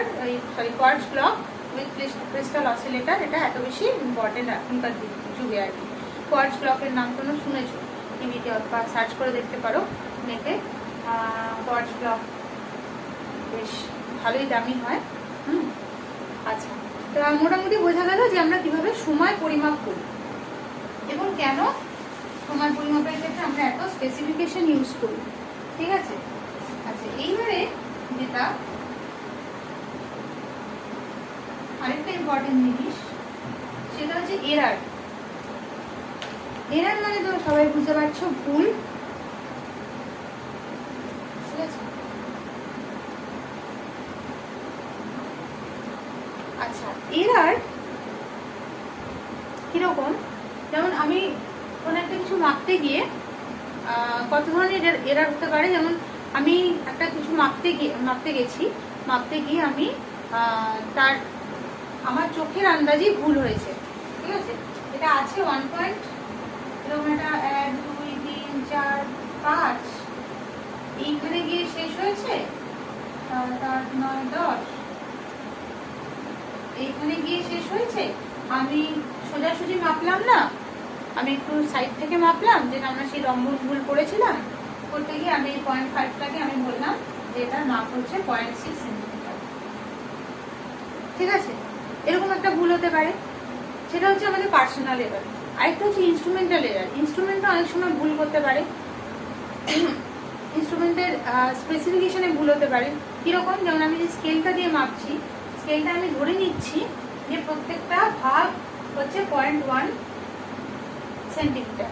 quartz clock with crystal oscillator এটা এত বেশি ইম্পর্টেন্ট এখনকার যুগে আর কি। কোয়ার্টজ ক্লকের নাম কোনো শুনেছো টিভিতে বা সার্চ করে দেখতে পারো নেটে। কোয়ার্টজ ক্লক বেশ ভালোই দামি হয়। আচ্ছা, তো মোটামুটি বোঝা গেল যে আমরা কিভাবে সময় পরিমাপ করি এবং কেন সময় পরিমাপের ক্ষেত্রে আমরা এত স্পেসিফিকেশন ইউজ করি। ঠিক আছে, আচ্ছা এইবারে যেটা আরেকটা ইম্পর্টেন্ট জিনিস সেটা হচ্ছে এরার। এরার মানে তো সবাই বুঝতে পারছো, ভুল। ঠিক আছে, আচ্ছা এরার কিরকম, যেমন আমি কোনো একটা কিছু মাপতে গিয়ে কত ধরনের এরার হতে পারে। যেমন আমি একটা কিছু মাপতে গিয়ে আমি তার আমার চোখের আন্দাজে ভুল হয়েছে। ঠিক আছে, এটা আছে 1 পয়েন্ট, এরকম একটা 1 2 3 4 5, এইখানে গিয়ে শেষ হয়েছে 8 9 10, এইখানে গিয়ে শেষ হয়েছে। আমি সোজাসুজি মাপলাম না, আমি একটু সাইড থেকে মাপলাম, যেটা আমরা সেই লম্বন ভুল করেছিলাম। করতে গিয়ে আমি 0.5টাকে আমি বললাম যে এটার মাপ হচ্ছে 0.6 সেন্টিমিটার। ঠিক আছে, এরকম একটা ভুল হতে পারে, সেটা হচ্ছে আমাদের পার্সোনাল এরার। আরেকটা হচ্ছে ইনস্ট্রুমেন্টাল এরার। ইনস্ট্রুমেন্টটা অনেক সময় ভুল করতে পারে, ইনস্ট্রুমেন্টের স্পেসিফিকেশনে ভুল হতে পারে। কিরকম, যেমন আমি যে স্কেলটা দিয়ে মাপছি, স্কেলটা আমি ধরে নিচ্ছি যে প্রত্যেকটা ভাগ হচ্ছে 0.1 সেন্টিমিটার।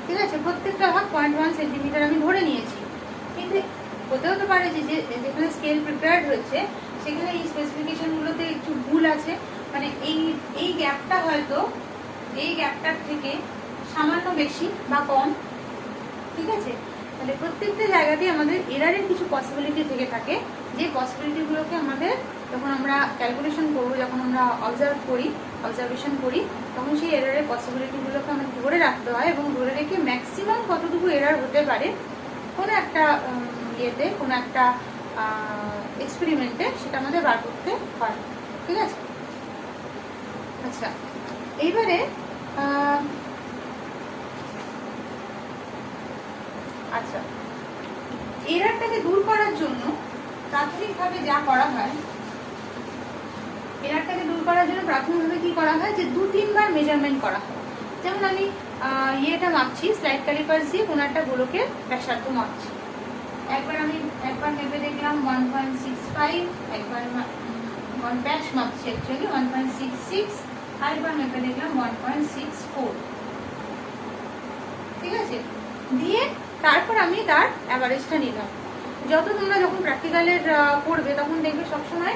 ঠিক আছে, প্রত্যেকটা ভাগ 0.1 সেন্টিমিটার আমি ধরে নিয়েছি, কিন্তু হতে হতে পারে যে যেখানে স্কেল প্রিপেয়ার্ড হয়েছে সেখানে এই স্পেসিফিকেশনগুলোতে একটু ভুল আছে, মানে এই গ্যাপটা হয়তো এই গ্যাপটার থেকে সামান্য বেশি বা কম। ঠিক আছে, তাহলে প্রত্যেকটা জায়গাতেই আমাদের এরারের কিছু পসিবিলিটি থেকে থাকে, যে পসিবিলিটিগুলোকে আমাদের যখন আমরা ক্যালকুলেশন করবো, যখন আমরা অবজারভেশন করি, তখন সেই এরারের পসিবিলিটিগুলোকে আমাদের ধরে রাখতে হয় এবং ধরে রেখে ম্যাক্সিমাম কতটুকু এরার হতে পারে কোনো একটা ইয়েতে, কোনো একটা এক্সপেরিমেন্টে, সেটা আমাদের বার করতে হয়। ঠিক আছে, আচ্ছা এইবারে আচ্ছা এরারটাকে দূর করার জন্য প্রাথমিকভাবে যা করা হয়, এরারটাকে দূর করার জন্য প্রাথমিকভাবে কি করা হয়, যে 2-3 বার মেজারমেন্ট করা হয়। যেমন আমি ইয়েটা মাপছি, স্লাইড ক্যালিপার দিয়ে কোনো একটা গোলকের ব্যাসার্ধ মাপছি। একবার মেপে দেখলাম 1.65, একবার ব্যাস মাপছি অ্যাকচুয়ালি 1.66, আরেকবার মেপে দেখলাম 1.64। ঠিক আছে, দিয়ে তারপর আমি তার অ্যাভারেজটা নিলাম। তোমরা যখন প্র্যাকটিক্যালের করবে তখন দেখবে সবসময়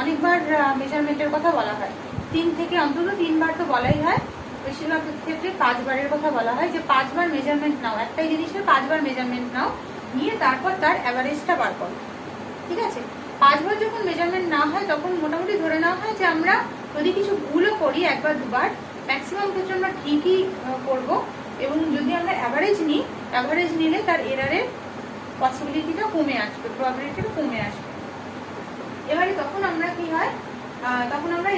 অনেকবার মেজারমেন্টের কথা বলা হয়। 3 থেকে অন্তত 3 বার তো বলাই হয়, বেশিরভাগ ক্ষেত্রে 5 বারের কথা বলা হয়, যে 5 বার মেজারমেন্ট নাও, একটাই জিনিসের 5 বার মেজারমেন্ট নাও, নিয়ে তারপর তার অ্যাভারেজটা বার করো। ঠিক আছে, 5 বার যখন মেজারমেন্ট না হয় তখন মোটামুটি ধরে নেওয়া হয় যে আমরা যদি কিছু ভুলও করি 1 বার 2 বার, ম্যাক্সিমাম ক্ষেত্রে আমরা ঠিকই করবো। এবং যদি আমরা অ্যাভারেজ নিই, অ্যাভারেজ নিলে তার এরারের পসিবিলিটিটা কমে আসবে, প্রবাবিলিটিটা কমে আসবে। এবারে তখন আমরা কি হয়, তখন আমরা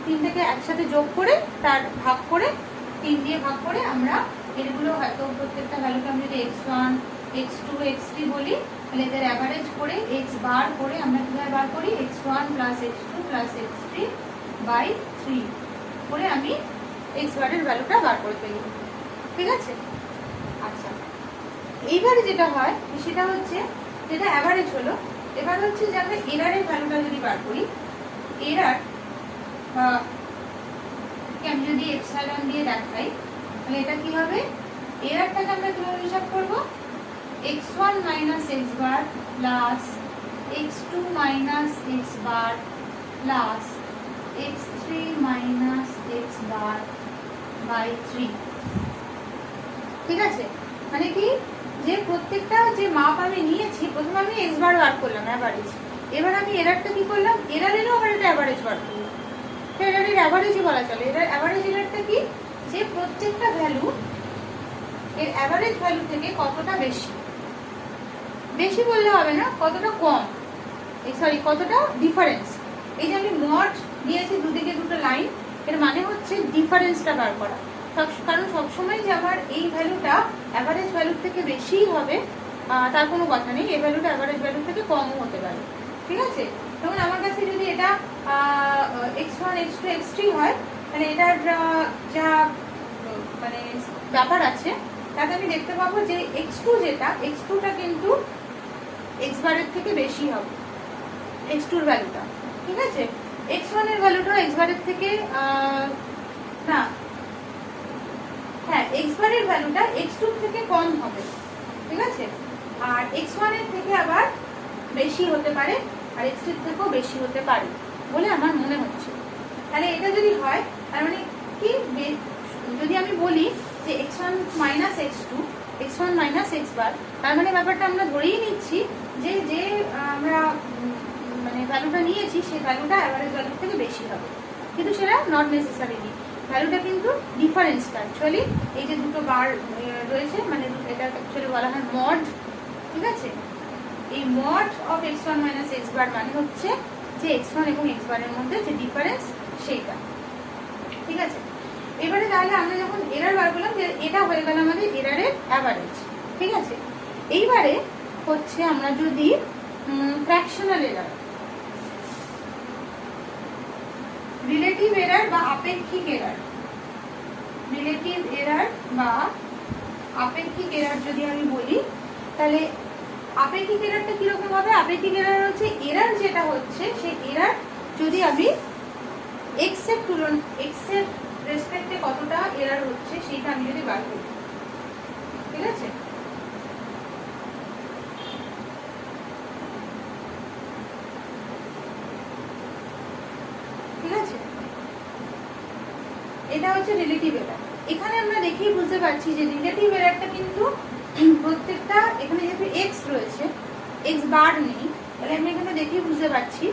3 থেকে একসাথে যোগ করে তার ভাগ করে 3 দিয়ে ভাগ করে আমরা এগুলো হয়তো প্রত্যেকটা ভ্যালুকে আমি যদি x1 x2 x3 বলি, তাহলে এদের অ্যাভারেজ করে x বার করে আমরা কিভাবে বার করি, x1 plus x2 plus x3 by 3 করে আমি x বারের ভ্যালুটা বার করে ফেলি। ঠিক আছে, আচ্ছা এইবারে যেটা হয় সেটা হচ্ছে, যেটা অ্যাভারেজ হলো, এবার হচ্ছে যে আমরা এরারের ভ্যালুটা যদি বার করি, এরার আমি যদি এপসাইলন দিয়ে দেখাই, তাহলে এটা কি হবে, এরারটাকে আমরা কিভাবে হিসাব করবো, x1 minus x bar plus x2 minus x bar plus x3 minus x bar by 3। ঠিক আছে, মানে কি, যে প্রত্যেকটা যে মাপ আমি নিয়েছি, প্রথমে আমি x বার বার করলাম অ্যাভারেজ, এবার আমি এরারটা কি করলাম, এরারেরও আবার এটা অ্যাভারেজ বার করলাম। এরারের অ্যাভারেজই বলা চলে। এর অ্যাভারেজ এরারটা কি, যে প্রত্যেকটা ভ্যালু এর অ্যাভারেজ ভ্যালু থেকে কতটা বেশি, বেশি বললে হবে না, কতটা কম, সরি কতটা ডিফারেন্স। এই যে আমি মড দিয়েছি দুদিকে দুটো লাইন, এর মানে হচ্ছে ডিফারেন্সটা বার করা। কারণ সবসময় যে আমার এই ভ্যালুটা অ্যাভারেজ ভ্যালুর থেকে বেশিই হবে তার কোনো কথা নেই, এই ভ্যালুটা অ্যাভারেজ ভ্যালুর থেকে কমও হতে পারে। ঠিক আছে, যেমন আমার কাছে যদি এটা x1 x2 x3 হয়, মানে এটার যা মানে ব্যাপার আছে তাতে আমি দেখতে পাবো যে x2 যেটা, x2টা কিন্তু x বারের থেকে বেশি হবে, x2 এর ভ্যালুটা। ঠিক আছে, x1 এর ভ্যালুটা x বারের থেকে না, হ্যাঁ x বারের ভ্যালুটা x2 থেকে কম হবে। ঠিক আছে, আর x1 এর থেকে আবার বেশি হতে পারে, আর x2 এর থেকেও বেশি হতে পারে বলে আমার মনে হচ্ছে। তাহলে এটা যদি হয় তার মানে কি, যদি আমি বলি যে x1 minus x2, x1 minus x বার, তার মানে ব্যাপারটা আমরা ধরেই নিচ্ছি যে যে আমরা মানে ভ্যালুটা নিয়েছি সেই ভ্যালুটা অ্যাভারেজ ভ্যালুর থেকে বেশি হবে, কিন্তু সেটা নট নেসেসারিলি। ভ্যালুটা কিন্তু ডিফারেন্সটা অ্যাকচুয়ালি এই যে দুটো বার রয়েছে, মানে এটা অ্যাকচুয়ালি বলা হয় মড। ঠিক আছে, এই mod of x1 minus x বার মানে হচ্ছে যে x1 এবং x বারের মধ্যে যে ডিফারেন্স সেইটা। ঠিক আছে, এবারে তাহলে আমরা যখন এরার বার করলাম, যে এটা হয়ে গেল আমাদের এরারের অ্যাভারেজ। ঠিক আছে, এইবারে হচ্ছে আমরা যদি ফ্র্যাকশনাল এরার, রিলেটিভ এরার বা আপেক্ষিক এরার, রিলেটিভ এরার বা আপেক্ষিক এরার যদি আমি বলি, তাহলে আপেক্ষিক এরারটা কিরকম হবে? আপেক্ষিক এরার হচ্ছে এরার যেটা হচ্ছে সেই এরার যদি আমি x এর রেসপেক্টে কতটা এরার হচ্ছে সেটা আমি যদি বার করি। ঠিক আছে, ঠিক আছে, এটা হচ্ছে রিলেটিভ এরার। এখানে আমরা দেখেই বুঝতে পারছি যে রিলেটিভ এরারটা কিন্তু প্রত্যেকটা, এখানে যেহেতু x রয়েছে, x বার নেই, তাহলে আমি এখানে দেখেই বুঝতে পারছি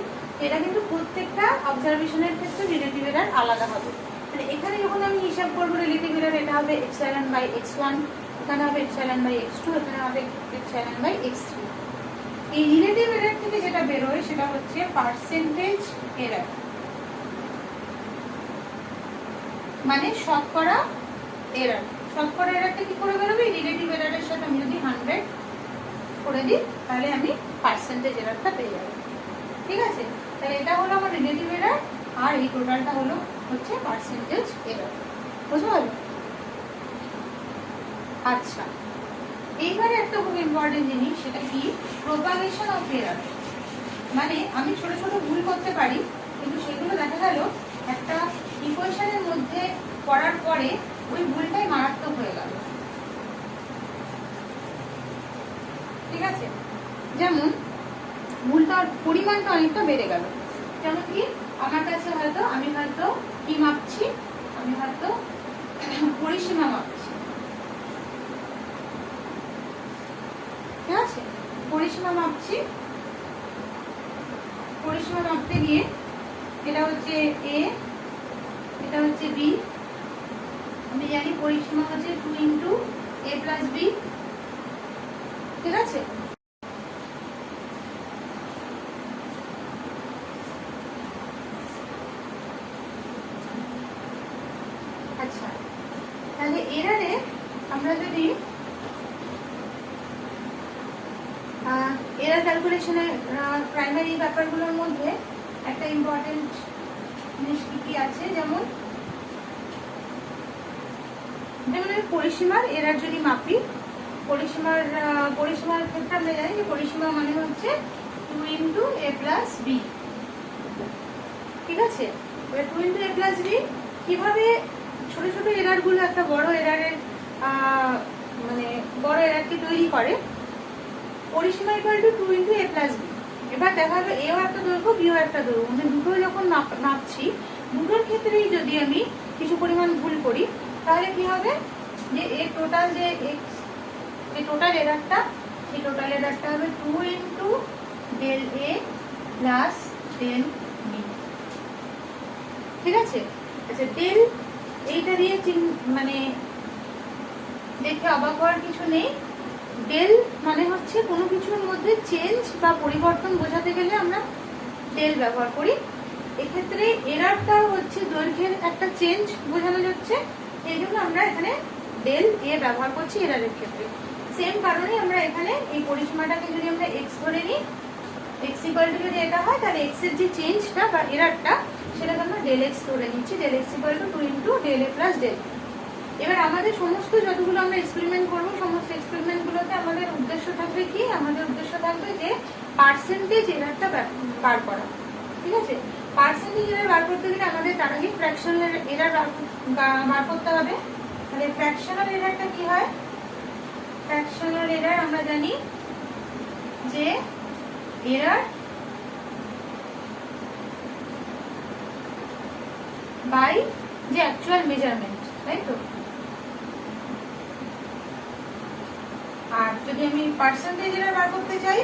এটা কিন্তু প্রত্যেকটা অবজারভেশনের ক্ষেত্রে রিলেটিভ এরার আলাদা হবে। মানে এখানে যখন আমি হিসাব করবো রিলেটিভ এরার, এটা হবে এপসাইলন বাই x1, এখানে হবে এপসাইলন বাই x2, এখানে হবে এপসাইলন বাই x3। এই রিলেটিভ এরার থেকে যেটা বেরোয় সেটা হচ্ছে পার্সেন্টেজ এরার, মানে শতকরা এরার। শতকরা এরারটা কি করে বেরোবে? রিলেটিভ এরারের সাথে আমি যদি 100 করে দিই তাহলে আমি পার্সেন্টেজ এরারটা পেয়ে যাবো। ঠিক আছে, তাহলে এটা হলো আমার রিলেটিভ এরার, আর এই টোটালটা হলো হচ্ছে পার্সেন্টেজ এরার। বুঝতে পারলো? আচ্ছা, এইবারে একটা খুব ইম্পর্টেন্ট জিনিস, সেটা কি? Propagation of error. মানে আমি ছোট ছোট ভুল করতে পারি, কিন্তু সেগুলো দেখা গেল একটা ইকুয়েশনের মধ্যে করার পরে ওই ভুলটাই মারাত্মক হয়ে গেল। ঠিক আছে, যেমন ভুলটার পরিমাণটা অনেকটা বেড়ে গেল। যেমন কি, আমার কাছে হয়তো আমি হয়তো কি মাপছি, আমি হয়তো পরিসীমা মাপছি। ঠিক আছে, পরিসীমা মাপছি, পরিসীমা মাপতে গিয়ে এটা হচ্ছে এ, এটা হচ্ছে বি। আমি জানি পরিসীমা হচ্ছে 2 ইন্টু a প্লাস বি। ঠিক আছে, আচ্ছা, তাহলে এরারে আমরা যদি এরার ক্যালকুলেশনের প্রাইমারি ব্যাপারগুলোর মধ্যে একটা ইম্পর্টেন্ট জিনিস কি আছে, যেমন যেমন আমি পরিসীমার এরার যদি মাপি, পরিসীমার ক্ষেত্রে আমরা জানি যে পরিসীমা মানে হচ্ছে 2 ইন্টু a প্লাস বি। ঠিক আছে, এবার 2 ইন্টু a প্লাস বি কিভাবে ছোট ছোট এরার গুলো একটা বড় এরারের মানে বড় এরারকে তৈরি করে। পরিসীমা equal to 2 into a plus B. এবার দেখা যাবে এও একটা দৈর্ঘ্য, বিও একটা দৈর্ঘ্য, মানে দুটো যখন মাপছি, দুটোর ক্ষেত্রেই যদি আমি কিছু পরিমাণ ভুল করি তাহলে কি হবে, যে এর টোটাল যে এক্স, এই টোটাল এরারটা, এই টোটাল এরারটা হবে 2 into del A plus del B. ঠিক আছে, আচ্ছা, ডেল এইটা দিয়ে মানে দেখে অবাক হওয়ার কিছু নেই, ডেল মানে হচ্ছে কোনো কিছুর মধ্যে চেঞ্জ বা পরিবর্তন বোঝাতে গেলে আমরা ডেল ব্যবহার করি। এক্ষেত্রে এরারটা হচ্ছে দৈর্ঘ্যের একটা চেঞ্জ বোঝানো যাচ্ছে, সেই জন্য আমরা এখানে ডেল এ ব্যবহার করছি এরারের ক্ষেত্রে। সেম কারণে আমরা এখানে এই পরিসীমাটাকে যদি আমরা এক্স ধরে নিই, এক্স ইকুয়াল টু যদি এটা হয়, তাহলে এক্স এর যে চেঞ্জটা বা এরারটা সেটাকে আমরা ডেল এক্স ধরে নিচ্ছি। Del X equal to 2 into del A plus del. এবার আমাদের সমস্ত যতগুলো আমরা এক্সপেরিমেন্ট করবো, সমস্ত এক্সপেরিমেন্টগুলোতে আমাদের উদ্দেশ্য থাকবে কি, আমাদের উদ্দেশ্য থাকবে যে পার্সেন্টেজ এরারটা বার করা। ঠিক আছে, পার্সেন্টেজ এরার বার করতে গেলে আমাদের তার আগে ফ্র্যাকশনাল এরার বার করতে হবে। তাহলে ফ্র্যাকশনাল এরারটা কি হয়? ফ্র্যাকশনাল এরার আমরা জানি যে এরার বাই যে অ্যাকচুয়াল মেজারমেন্ট, তাই তো? আর যদি আমি পার্সেন্টেজ এরার বার করতে চাই,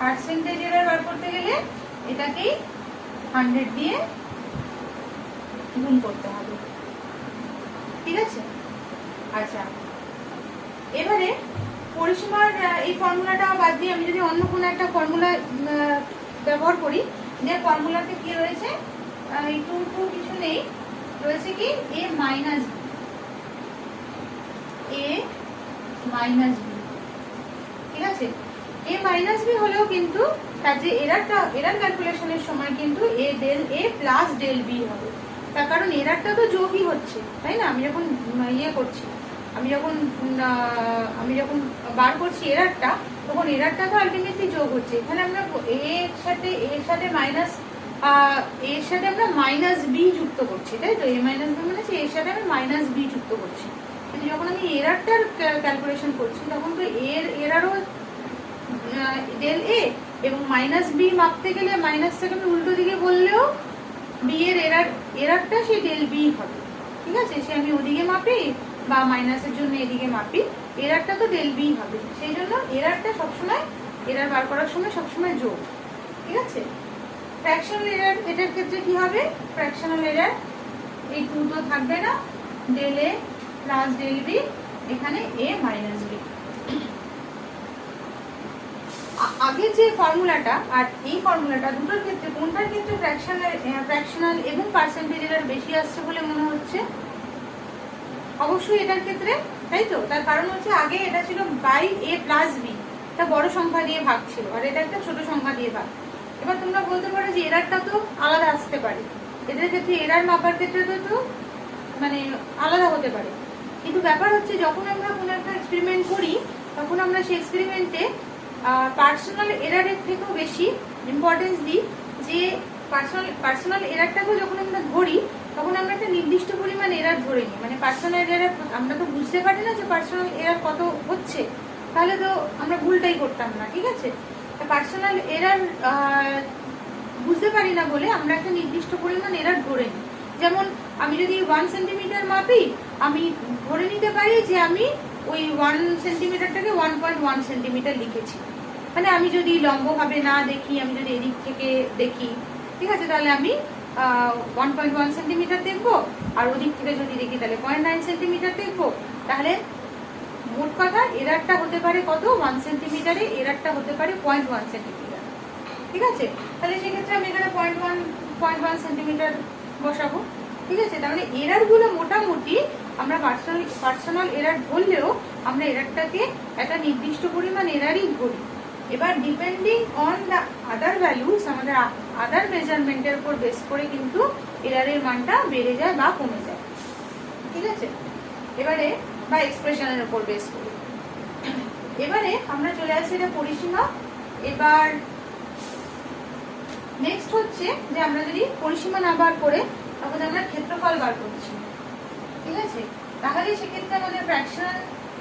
পার্সেন্টেজ এরার বার করতে গেলে এটাকেই 100 দিয়ে গুণ করতে হবে। ঠিক আছে, আচ্ছা এবারে পরিসীমার এই ফর্মুলাটা বাদ দিয়ে আমি যদি অন্য কোনো একটা ফর্মুলা ব্যবহার করি, যে ফর্মুলাতে কি রয়েছে, এই টু টু কিছু নেই, রয়েছে কি এ মাইনাস বি, এ মাইনাস বি। ঠিক আছে, এ মাইনাস বি হলেও কিন্তু তার যে এরারটা, এরার ক্যালকুলেশনের সময় কিন্তু A del A plus del B হবে। তার কারণ এরারটা তো যোগই হচ্ছে, তাই না? আমি যখন ইয়ে করছি, আমি যখন বার করছি এরারটা, তখন এরারটা তো আলটিমেটলি যোগ হচ্ছে। এখানে আমরা এর সাথে মাইনাস, এর সাথে আমরা মাইনাস বি যুক্ত করছি, তাই তো? এ মাইনাস বি মানে এর সাথে আমি মাইনাস বি যুক্ত করছি। কিন্তু যখন আমি এরারটার ক্যালকুলেশন করছি, তখন তো এরারও ডেল এ, এবং মাইনাস বি মাপতে গেলে মাইনাসটাকে আমি উল্টো দিকে বললেও বি এর এরারটা সেই ডেল বি হবে। ঠিক আছে, সে আমি ওদিকে মাপি বা মাইনাসের জন্য এদিকে মাপি, এরারটা তো ডেল বি হবে। সেই জন্য এরারটা সবসময়, এরার বার করার সময় সবসময় যোগ। ঠিক আছে, ফ্র্যাকশনাল এরার এটার ক্ষেত্রে কি হবে? ফ্র্যাকশনাল এরার এই টু তো থাকবে না, del A plus del B, এখানে এ মাইনাস বি। আগের যে ফর্মুলাটা আর এই ফর্মুলাটা, দুটোর ক্ষেত্রে কোনটার ক্ষেত্রে ফ্র্যাকশনাল এবং পার্সেন্টেজ এরার বেশি আসছে বলে মনে হচ্ছে? অবশ্যই এটার ক্ষেত্রে, তাই তো? তার কারণ হচ্ছে আগে এটা ছিল বাই এ প্লাস বি, এটা বড় সংখ্যা দিয়ে ভাগ ছিল, আর এটা একটা ছোট সংখ্যা দিয়ে ভাগ। এবার তোমরা বলতে পারো যে এরারটা তো আলাদা আসতে পারে, এদের ক্ষেত্রে এরার মাপার ক্ষেত্রে তো মানে আলাদা হতে পারে। কিন্তু ব্যাপার হচ্ছে যখন আমরা কোনো একটা এক্সপেরিমেন্ট করি, তখন আমরা সেই এক্সপেরিমেন্টে পার্সোনাল এরারের থেকেও বেশি ইম্পর্টেন্স দিই। যে পার্সোনাল এরারটাকেও যখন আমরা ধরি, তখন আমরা একটা নির্দিষ্ট পরিমাণ এরার ধরে নিই। মানে পার্সোনাল এরার আমরা তো বুঝতে পারি না যে পার্সোনাল এরার কত হচ্ছে, তাহলে তো আমরা ভুলটাই করতাম না। ঠিক আছে, পার্সোনাল এরার বুঝতে পারি না বলে আমরা একটা নির্দিষ্ট পরিমাণ এরার ধরে নিই। যেমন আমি যদি 1 সেন্টিমিটার মাপি, আমি ধরে নিতে পারি যে আমি ওই 1 সেন্টিমিটারটাকে 1.1 সেন্টিমিটার লিখেছি। মানে আমি যদি লম্বভাবে না দেখি, আমি যদি এদিক থেকে দেখি, ঠিক আছে, তাহলে আমি 1.1 সেন্টিমিটার দেখবো, আর ওদিক থেকে যদি দেখি তাহলে 0.9 সেন্টিমিটার দেখবো। তাহলে মোট কথা এরারটা হতে পারে কত? 1 সেন্টিমিটারে এরারটা হতে পারে 0.1 সেন্টিমিটার। ঠিক আছে, তাহলে সেক্ষেত্রে আমি এখানে 0.1 সেন্টিমিটার বসাবো। ঠিক আছে, তাহলে এরারগুলো মোটামুটি আমরা পার্সোনাল এরার ধরলেও আমরা এরারটাকে একটা নির্দিষ্ট পরিমাণ এরারই ধরি। এবার depending on the other values, আমাদের আদার মেজারমেন্টের উপর বেস করে কিন্তু এরারের মানটা বেড়ে যায় বা কমে যায়। ঠিক আছে, এবারে বা এক্সপ্রেশনের উপর বেস করে। এবারে আমরা চলে আসছি এটা পরিসীমা। এবার নেক্সট হচ্ছে যে আমরা যদি পরিসীমা না বার করে তখন আমরা ক্ষেত্রফল বার করছি। ঠিক আছে, তাহলে সেক্ষেত্রে আমাদের ফ্র্যাকশনাল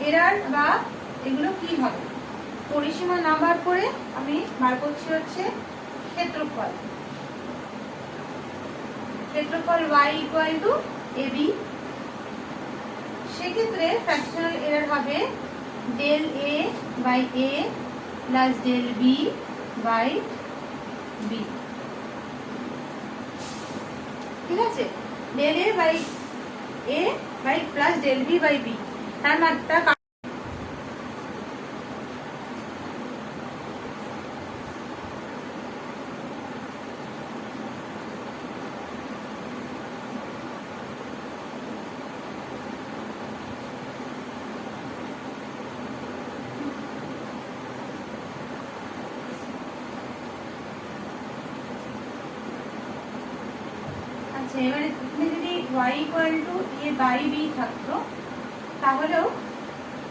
এরার বা এগুলো কি হবে? পরিসীমা না বার করে আমি বার করছি হচ্ছে ক্ষেত্রফল। ক্ষেত্রফল y ইকুয়াল টু ab। সেক্ষেত্রে ফ্র্যাকশনাল এরার হবে del a by a plus del b by b। ঠিক আছে, del a by a by plus del V by B, তার মাত্রা এবারে এখানে যদি y equal to a by b থাকতো তাহলেও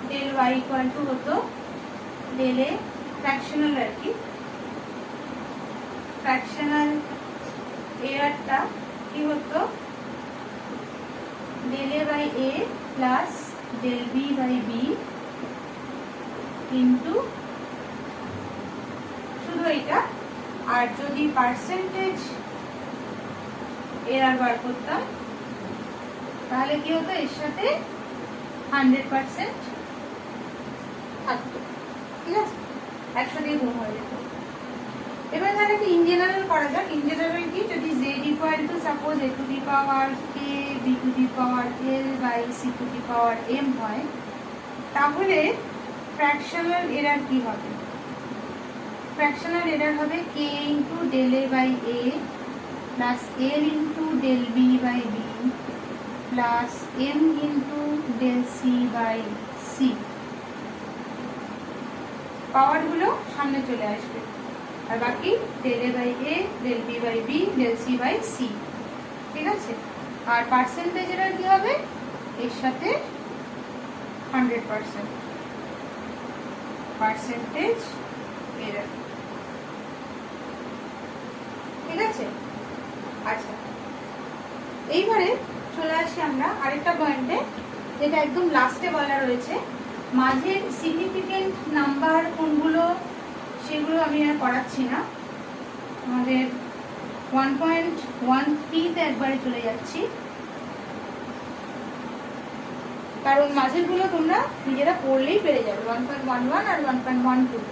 ডেল y ইকুয়াল টু হতো ডেল a ফ্র্যাকশনাল আর কি, ফ্র্যাকশনাল এরারটা কি হতো del a by a plus del b by b into শুধু এটা। আর যদি পার্সেন্টেজ এরার বার করতাম তাহলে কি হতো এর সাথে 100% থাকতো, ঠিক আছে, 100 দিয়ে গুণ হয়ে যেত। এবার তাহলে একটু ইন জেনারেল করা যাক। ইন জেনারেল কি, যদি z equal to suppose a to the power k b to the power l by c to the power m হয়, তাহলে ফ্র্যাকশনাল এরার কি হবে? ফ্র্যাকশনাল এরার হবে k into del a by a plus l into del b by b plus m into del c by c। Power গুলো সামনে চলে আসবে আর বাকি del a by a, del b by b, del c by c, ঠিক আছে। আর percentage এর কি হবে এর সাথে 100% পার্সেন্টেজ এরর, ঠিক আছে। আচ্ছা, এইবারে চলে আসি আমরা আরেকটা পয়েন্টে, যেটা একদম লাস্টে বলা রয়েছে। মাঝের সিগনিফিকেন্ট নাম্বার কোনগুলো সেগুলো আমি আর পড়াচ্ছি না, আমাদের 1.13 তে একবারে চলে যাচ্ছি, কারণ মাঝেরগুলো তোমরা নিজেরা পড়লেই পেরে যাবে। 1.11 আর 1.12,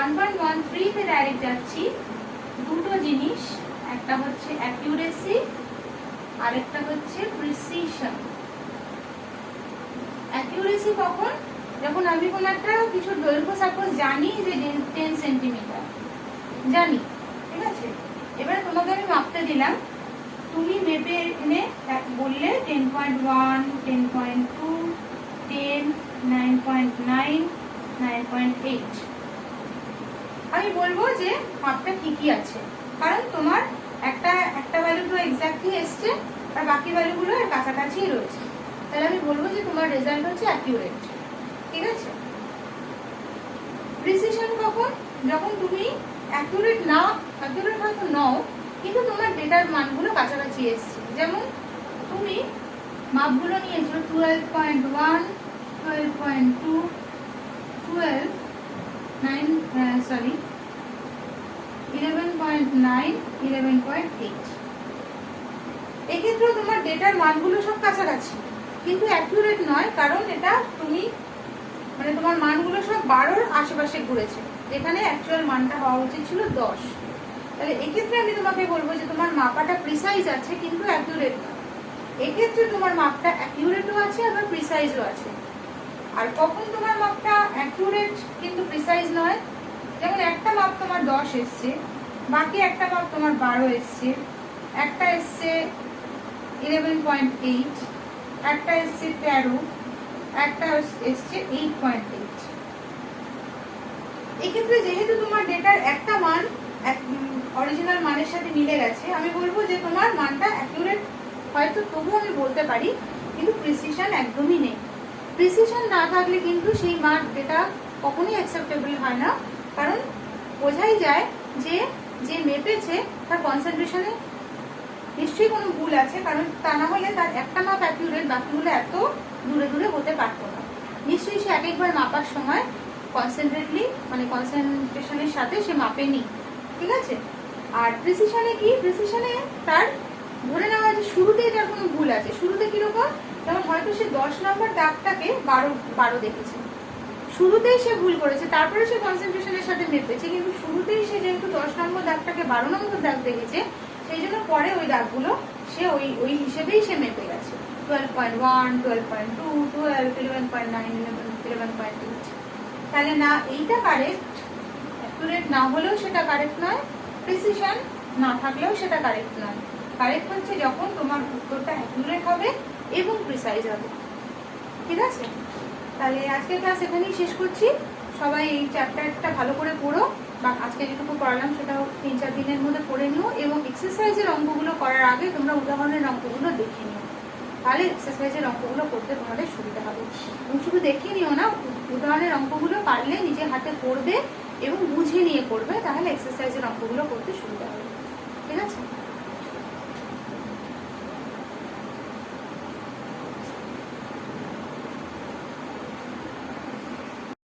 1.13 তে ডাইরেক্ট যাচ্ছি। দুটো জিনিস, একটা হচ্ছে অ্যাকিউরেসি আর একটা হচ্ছে প্রিসিশন। অ্যাকিউরেসি কখন? যখন আমি কোনো একটা কিছু দৈর্ঘ্য সাপোজ জানি যে 10 সেন্টিমিটার জানি, ঠিক আছে। এবারে তোমাকে আমি মাপতে দিলাম, তুমি মেপে এনে বললে 10.1, 10.2, 10, 9.9, 9.8। আমি বলবো যে মাপটা ঠিকই আছে, কারণ তোমার একটা ভ্যালু তো এক্স্যাক্টলি এসছে আর বাকি ভ্যালুগুলো এর কাছাকাছি রয়েছে, তাহলে আমি বলবো যে তোমার রেজাল্ট হচ্ছে অ্যাকিউরেট, ঠিক আছে। প্রিসিশন কখন? যখন তুমি অ্যাকিউরেট হয়তো নও, কিন্তু তোমার ডেটার মানগুলো কাছাকাছি এসছে। যেমন তুমি মাপগুলো নিয়েছো 12.1, 12.2, 11.9, 11.8। এক্ষেত্রে তোমার ডেটার মানগুলো সব কাছাকাছি, কিন্তু অ্যাকিউরেট নয়, কারণ এটা তুমি মানে তোমার মানগুলো সব 12-র আশেপাশে ঘুরেছে, যেখানে অ্যাকচুয়াল মানটা হওয়া উচিত ছিল 10। তাহলে এক্ষেত্রে আমি তোমাকে বলবো যে তোমার মাপাটা প্রিসাইজ আছে কিন্তু অ্যাকিউরেট নয়। এক্ষেত্রে তোমার মাপটা অ্যাকিউরেটও আছে আবার প্রিসাইজও আছে। আর কখন তোমার মাপটা অ্যাকিউরেট কিন্তু প্রিসাইজ নয়? যেমন একটা মাপ তোমার 10 এসছে, বাকি একটা মাপ তোমার 12 এসছে, একটা এসছে 11.8, একটা এসছে 13, একটা এসছে 8.8। এক্ষেত্রে যেহেতু তোমার ডেটার একটা মান অরিজিনাল মানের সাথে মিলে গেছে, আমি বলবো যে তোমার মানটা অ্যাকিউরেট হয়তো তবু আমি বলতে পারি, কিন্তু প্রিসিশন একদমই নেই। প্রিসিশন না থাকলে কিন্তু সেই মান ডেটা কখনোই অ্যাকসেপ্টেবল হয় না, কারণ বোঝাই যায় যে যে মেপেছে তার কনসেন্ট্রেশনে নিশ্চয়ই কোনো ভুল আছে, কারণ তা না হলে তার একটা মাপ অ্যাকিউরেট, বাকিগুলো এত দূরে দূরে হতে পারতো না। নিশ্চয়ই সে এক একবার মাপার সময় কনসেন্ট্রেটলি মানে কনসেন্ট্রেশনের সাথে সে মাপেনি, ঠিক আছে। আর প্রিসিশনে কি? প্রিসিশনে তার ধরে নেওয়া যে শুরুতেই তার কোনো ভুল আছে। শুরুতে কিরকম? যেমন হয়তো সে 10 নম্বর দাগটাকে 12 দেখেছে, শুরুতেই সে ভুল করেছে, তারপরে সে কনসেন্ট্রেশনের সাথে মেপেছে, কিন্তু শুরুতেই সে যেহেতু 10 নম্বর দাগটাকে 12 নম্বর দাগ দেখেছে, সেই জন্য পরে ওই দাগগুলো সে ওই হিসেবেই সে মেপে গেছে। 12.1, 12.2, 12, 11.9, 11.2। তাহলে না এইটা কারেক্ট, অ্যাকুরেট না হলেও সেটা কারেক্ট নয়, প্রিসিশন না থাকলেও সেটা কারেক্ট নয়। কারেক্ট হচ্ছে যখন তোমার উত্তরটা অ্যাকুরেট হবে এবং প্রিসাইজ হবে। ঠিক আছে, তাহলে আজকের ক্লাস এখানেই শেষ করছি। সবাই এই চ্যাপ্টারটা ভালো করে পড়ো, বা আজকে যেটুকু পড়ালাম সেটাও 3-4 দিনের মধ্যে পড়ে নিও, এবং এক্সারসাইজের অঙ্কগুলো করার আগে তোমরা উদাহরণের অঙ্কগুলো দেখে নিও, তাহলে এক্সারসাইজের অঙ্কগুলো করতে তোমাদের সুবিধা হবে। তুমি শুধু দেখে নিও না, উদাহরণের অঙ্কগুলো পারলে নিজের হাতে করবে এবং বুঝে নিয়ে করবে, তাহলে এক্সারসাইজের অঙ্কগুলো করতে সুবিধা হবে। ঠিক আছে।